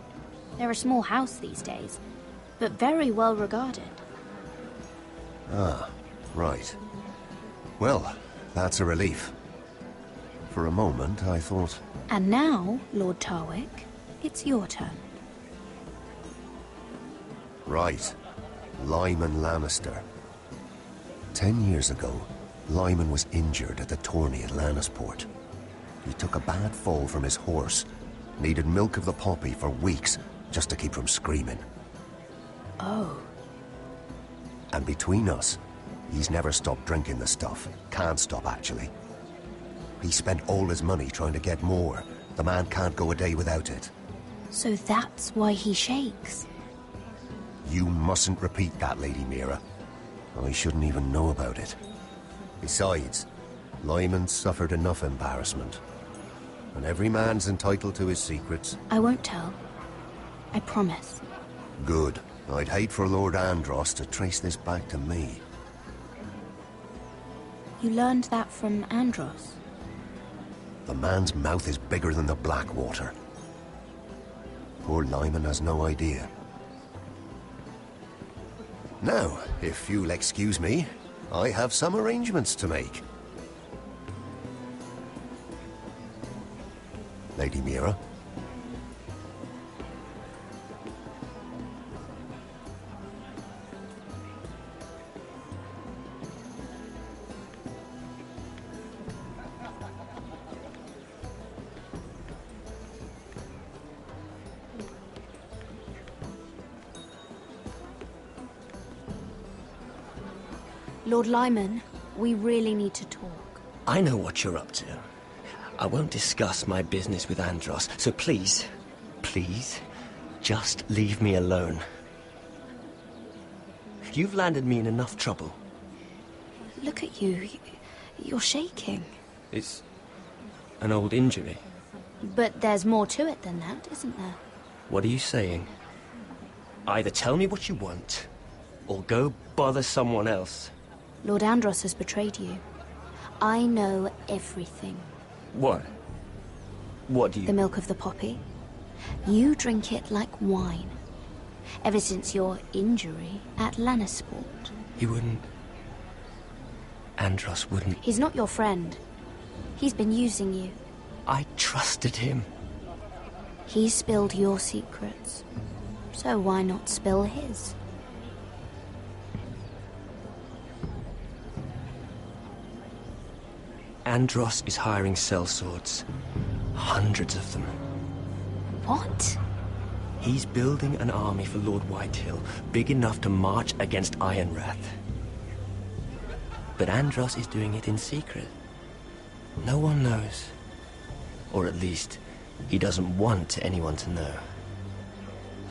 They're a small house these days, but very well regarded. Ah, right. Well, that's a relief. For a moment, I thought... And now, Lord Tarwick, it's your turn. Right. Lyman Lannister. 10 years ago, Lyman was injured at the tourney at Lannisport. He took a bad fall from his horse, needed milk of the poppy for weeks just to keep from screaming. Oh. And between us, he's never stopped drinking the stuff. Can't stop, actually. He spent all his money trying to get more. The man can't go a day without it. So that's why he shakes. You mustn't repeat that, Lady Mira. I shouldn't even know about it. Besides, Lyman suffered enough embarrassment. And every man's entitled to his secrets. I won't tell. I promise. Good. I'd hate for Lord Andros to trace this back to me. You learned that from Andros? The man's mouth is bigger than the Blackwater. Poor Lyman has no idea. Now, if you'll excuse me, I have some arrangements to make. Lady Mira? Lord Lyman, we really need to talk. I know what you're up to. I won't discuss my business with Andros, so please, please, just leave me alone. You've landed me in enough trouble. Look at you. You're shaking. It's an old injury. But there's more to it than that, isn't there? What are you saying? Either tell me what you want, or go bother someone else. Lord Andros has betrayed you. I know everything. What? What do you... The milk of the poppy. You drink it like wine. Ever since your injury at Lannisport. He wouldn't... Andros wouldn't... He's not your friend. He's been using you. I trusted him. He spilled your secrets. So why not spill his? Andros is hiring sellswords. Hundreds of them. What? He's building an army for Lord Whitehill, big enough to march against Ironrath. But Andros is doing it in secret. No one knows. Or at least, He doesn't want anyone to know.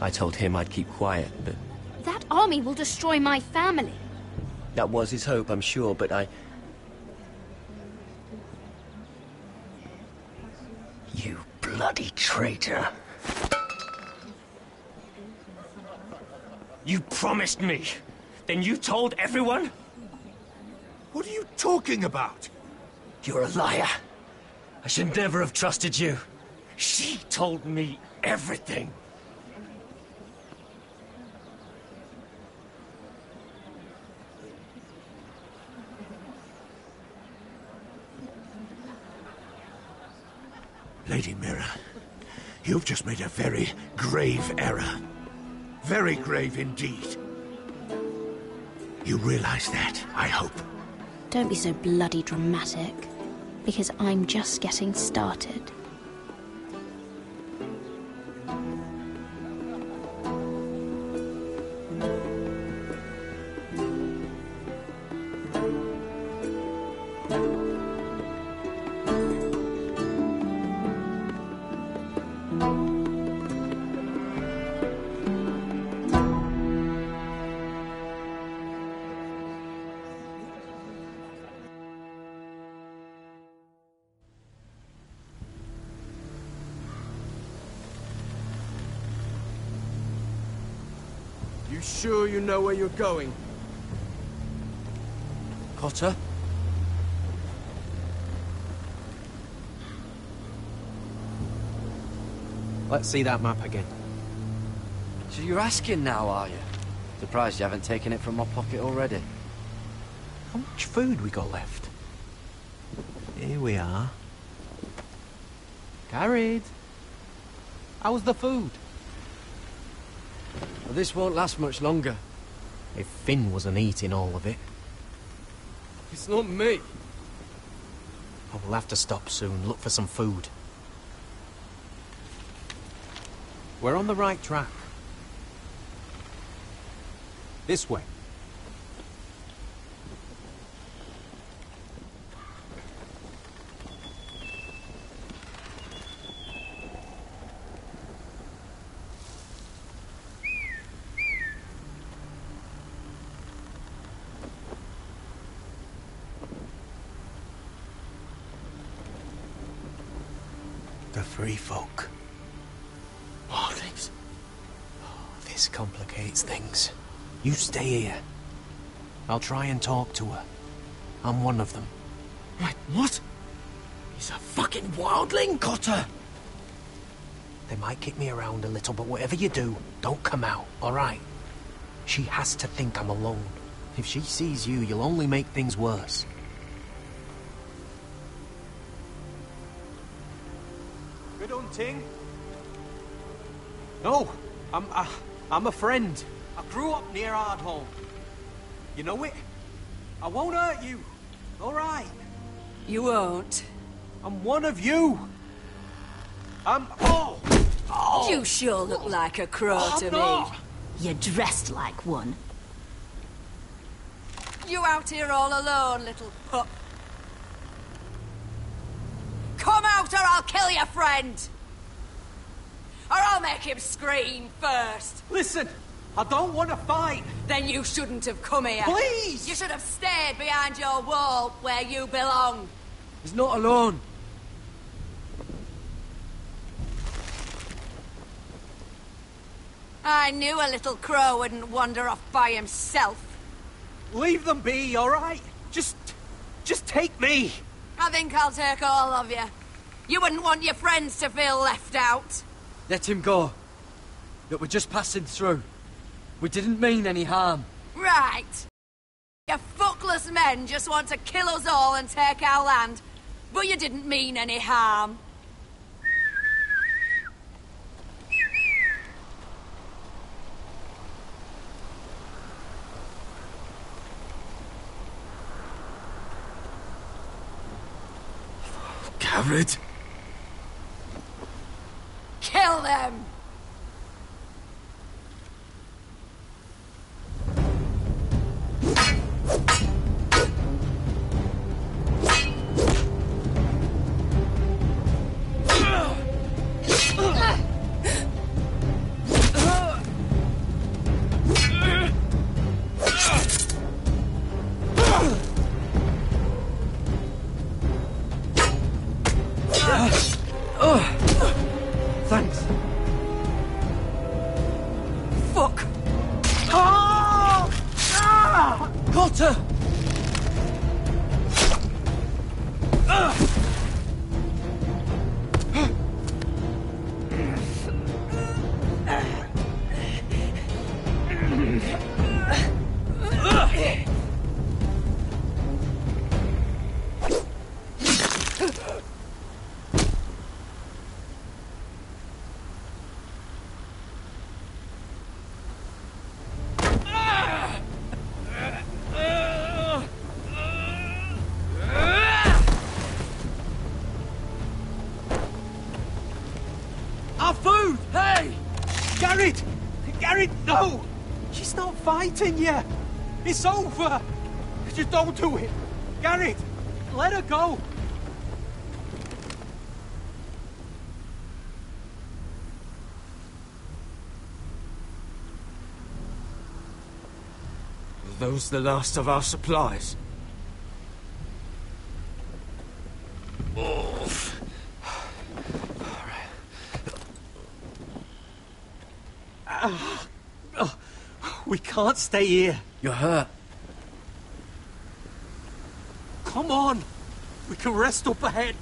I told him I'd keep quiet, but... That army will destroy my family. That was his hope, I'm sure, but I... You bloody traitor. You promised me. Then you told everyone? What are you talking about? You're a liar. I should never have trusted you. She told me everything. Lady Mira, you've just made a very grave error. Very grave indeed. You realize that, I hope. Don't be so bloody dramatic, because I'm just getting started. You sure you know where you're going? Cotter? Let's see that map again. So you're asking now, are you? Surprised you haven't taken it from my pocket already. How much food we got left? Here we are. Carried. How's the food? Well, this won't last much longer. If Finn wasn't eating all of it. It's not me. I will have to stop soon, look for some food. We're on the right track. This way. The free folk. Wildlings. Oh, this complicates things. You stay here. I'll try and talk to her. I'm one of them. Wait, what? He's a fucking wildling, Cotter! They might kick me around a little, but whatever you do, don't come out, alright? She has to think I'm alone. If she sees you, you'll only make things worse. Good hunting. No, I'm a friend. I grew up near Ardholm. You know it? I won't hurt you. All right. You won't. I'm one of you. Oh! You sure look like a crow to me. You're dressed like one. You out here all alone, little pup? Come out or I'll kill your friend! Or I'll make him scream first. Listen, I don't want to fight. Then you shouldn't have come here. Please! You should have stayed behind your wall where you belong. He's not alone. I knew a little crow wouldn't wander off by himself. Leave them be, all right? Just take me. I think I'll take all of you. You wouldn't want your friends to feel left out. Let him go. Look, we're just passing through. We didn't mean any harm. Right. You fuckless men just want to kill us all and take our land. But you didn't mean any harm. Garrett? Kill them! Potter! Our food! Hey! Garrett! Garrett, no! She's not fighting yet! It's over! Just don't do it! Garrett! Let her go! Are those the last of our supplies? We can't stay here. You're hurt. Come on! We can rest up ahead.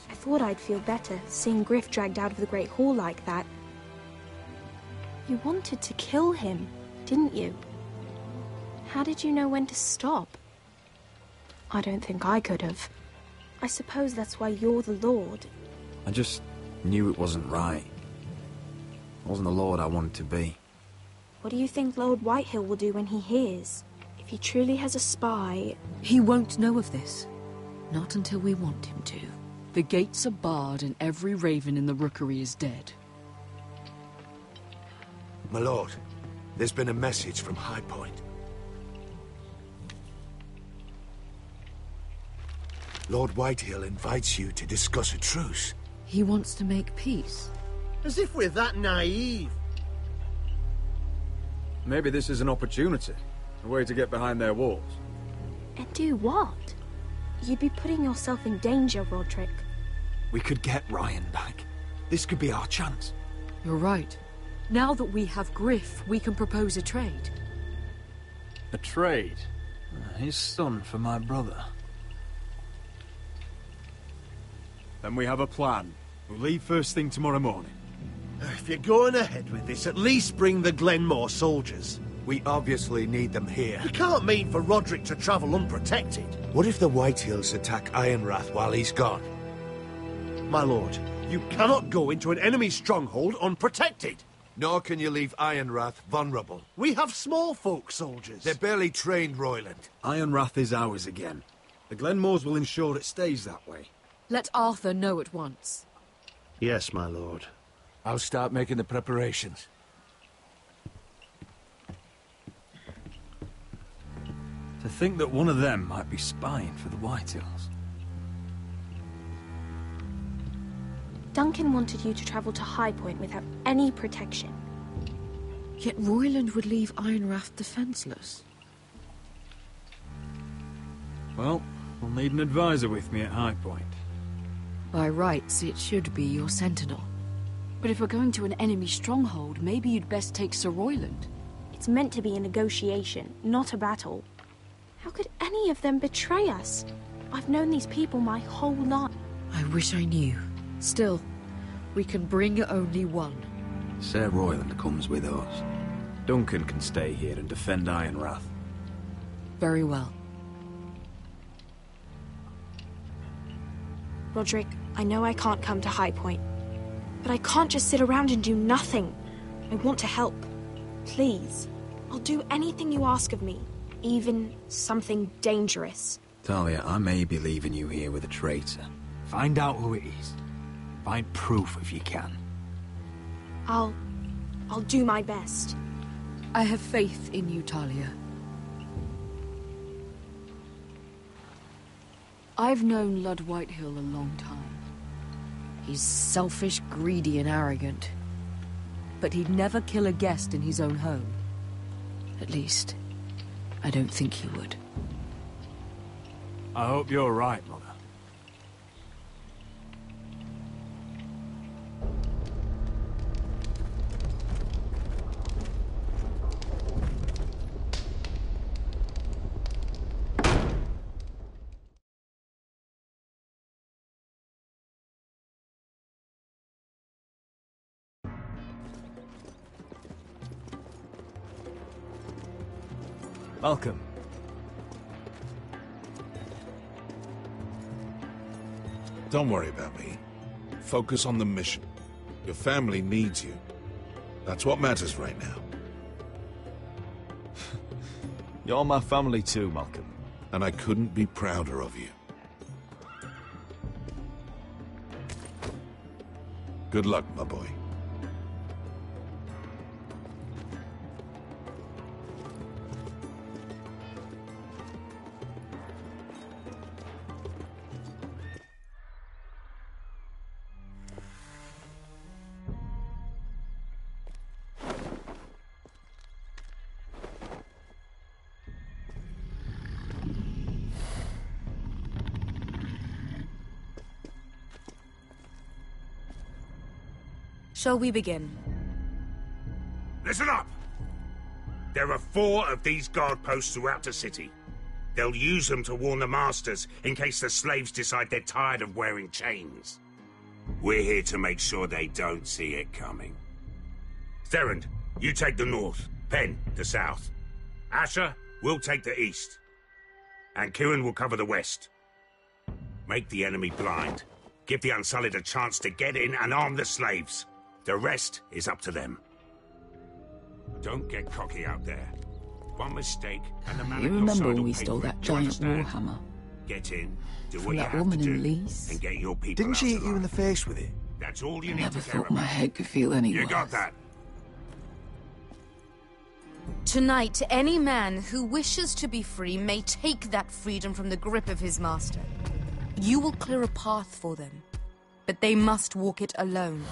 I thought I'd feel better, seeing Griff dragged out of the Great Hall like that. You wanted to kill him, didn't you? How did you know when to stop? I don't think I could have. I suppose that's why you're the Lord. I just knew it wasn't right. I wasn't the Lord I wanted to be. What do you think Lord Whitehill will do when he hears? If he truly has a spy... He won't know of this. Not until we want him to. The gates are barred and every raven in the rookery is dead. My lord, there's been a message from High Point. Lord Whitehill invites you to discuss a truce. He wants to make peace. As if we're that naive. Maybe this is an opportunity. A way to get behind their walls. And do what? You'd be putting yourself in danger, Roderick. We could get Ryan back. This could be our chance. You're right. Now that we have Griff, we can propose a trade. A trade? His son for my brother. Then we have a plan. We'll leave first thing tomorrow morning. If you're going ahead with this, at least bring the Glenmore soldiers. We obviously need them here. You can't mean for Roderick to travel unprotected. What if the Whitehills attack Ironrath while he's gone? My lord, you cannot go into an enemy stronghold unprotected. Nor can you leave Ironrath vulnerable. We have small folk soldiers. They're barely trained, Royland. Ironrath is ours again. The Glenmores will ensure it stays that way. Let Arthur know at once. Yes, my lord. I'll start making the preparations. To think that one of them might be spying for the Whitehills. Duncan wanted you to travel to High Point without any protection. Yet Royland would leave Ironrath defenseless. Well, we'll need an advisor with me at High Point. By rights, it should be your sentinel. But if we're going to an enemy stronghold, maybe you'd best take Sir Royland. It's meant to be a negotiation, not a battle. How could any of them betray us? I've known these people my whole life. I wish I knew. Still, we can bring only one. Sir Royland comes with us. Duncan can stay here and defend Ironrath. Very well. Roderick, I know I can't come to High Point, but I can't just sit around and do nothing. I want to help. Please. I'll do anything you ask of me. even something dangerous. Talia, I may be leaving you here with a traitor. Find out who it is. Find proof if you can. I'll do my best. I have faith in you, Talia. I've known Lud Whitehill a long time. He's selfish, greedy, and arrogant. But he'd never kill a guest in his own home. At least, I don't think he would. I hope you're right, Mother. Malcolm. Don't worry about me. Focus on the mission. Your family needs you. That's what matters right now. You're my family too, Malcolm. And I couldn't be prouder of you. Good luck, my boy. Shall we begin? Listen up! There are 4 of these guard posts throughout the city. They'll use them to warn the masters in case the slaves decide they're tired of wearing chains. We're here to make sure they don't see it coming. Therend, you take the north. Penn, the south. Asher, we'll take the east. And Kieran will cover the west. Make the enemy blind. Give the Unsullied a chance to get in and arm the slaves. The rest is up to them. Don't get cocky out there. One mistake, and the man You at your remember side when will we pay stole for it. that You giant understand? warhammer? Get in, do From what you that have woman to in do, Lee's? and get your people Didn't out she hit you in alive. the face with it? That's all you need Never to care thought my about. head could feel any You worse. got that? Tonight, any man who wishes to be free may take that freedom from the grip of his master. You will clear a path for them, but they must walk it alone.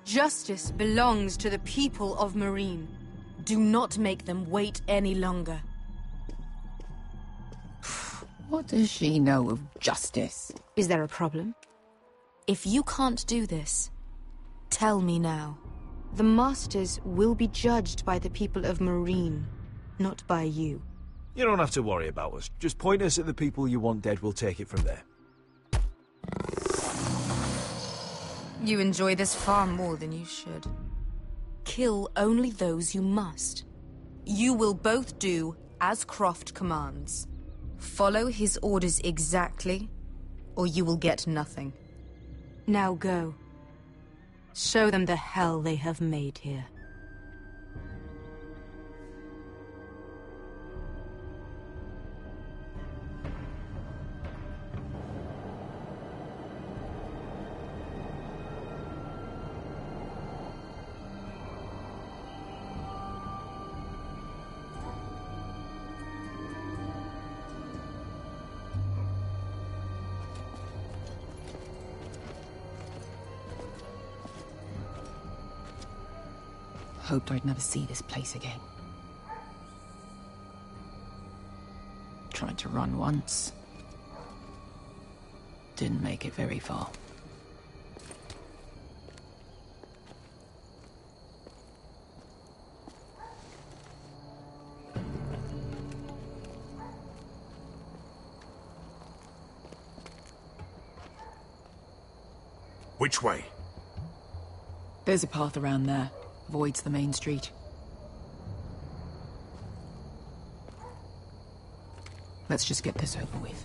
Justice belongs to the people of Marine. Do not make them wait any longer. What does she know of justice? Is there a problem? If you can't do this, tell me now. The Masters will be judged by the people of Marine, not by you. You don't have to worry about us. Just point us at the people you want dead, we'll take it from there. You enjoy this far more than you should. Kill only those you must. You will both do as Croft commands. Follow his orders exactly, or you will get nothing. Now go. Show them the hell they have made here. Hoped I'd never see this place again. Tried to run once. Didn't make it very far. Which way? There's a path around there. Avoids the main street. Let's just get this over with.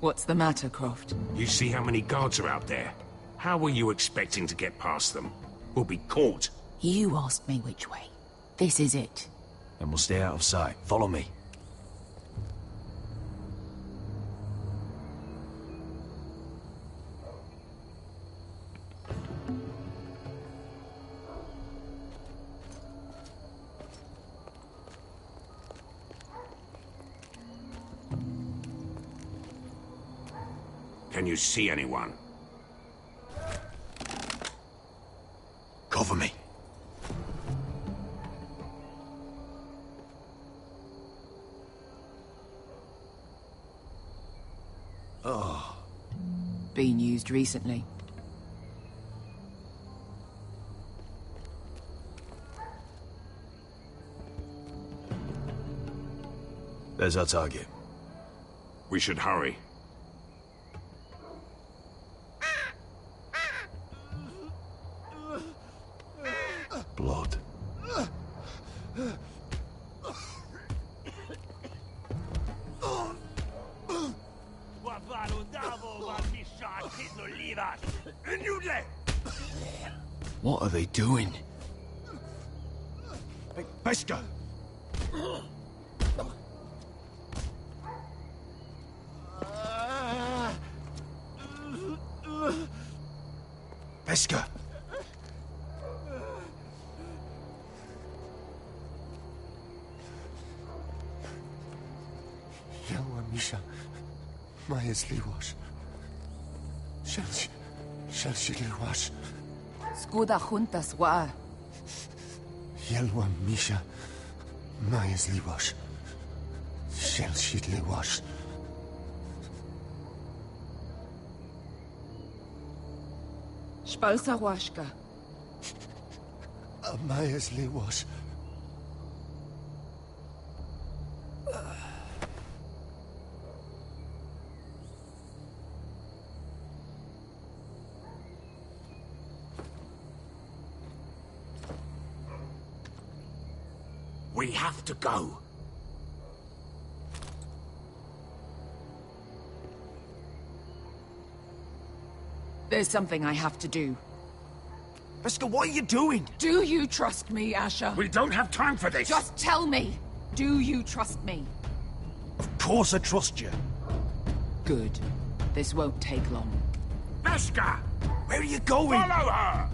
What's the matter, Croft? You see how many guards are out there? How were you expecting to get past them? We'll be caught. You asked me which way. This is it. And we'll stay out of sight. Follow me. Can you see anyone? Cover me. Oh. Been used recently. There's our target. We should hurry. Blood. What are they doing? Pesca! Pesca! Yelwa Misha, Maya's Liwash. Shelshi Liwash. Skuda juntas wa. Yelwa Misha, Maya's Liwash. Shelshi Liwash. Spalsa washka. Maya's Liwash. We have to go. There's something I have to do. Pesca, what are you doing? Do you trust me, Asher? We don't have time for this. Just tell me. Do you trust me? Of course I trust you. Good. This won't take long. Pesca! Where are you going? Follow her!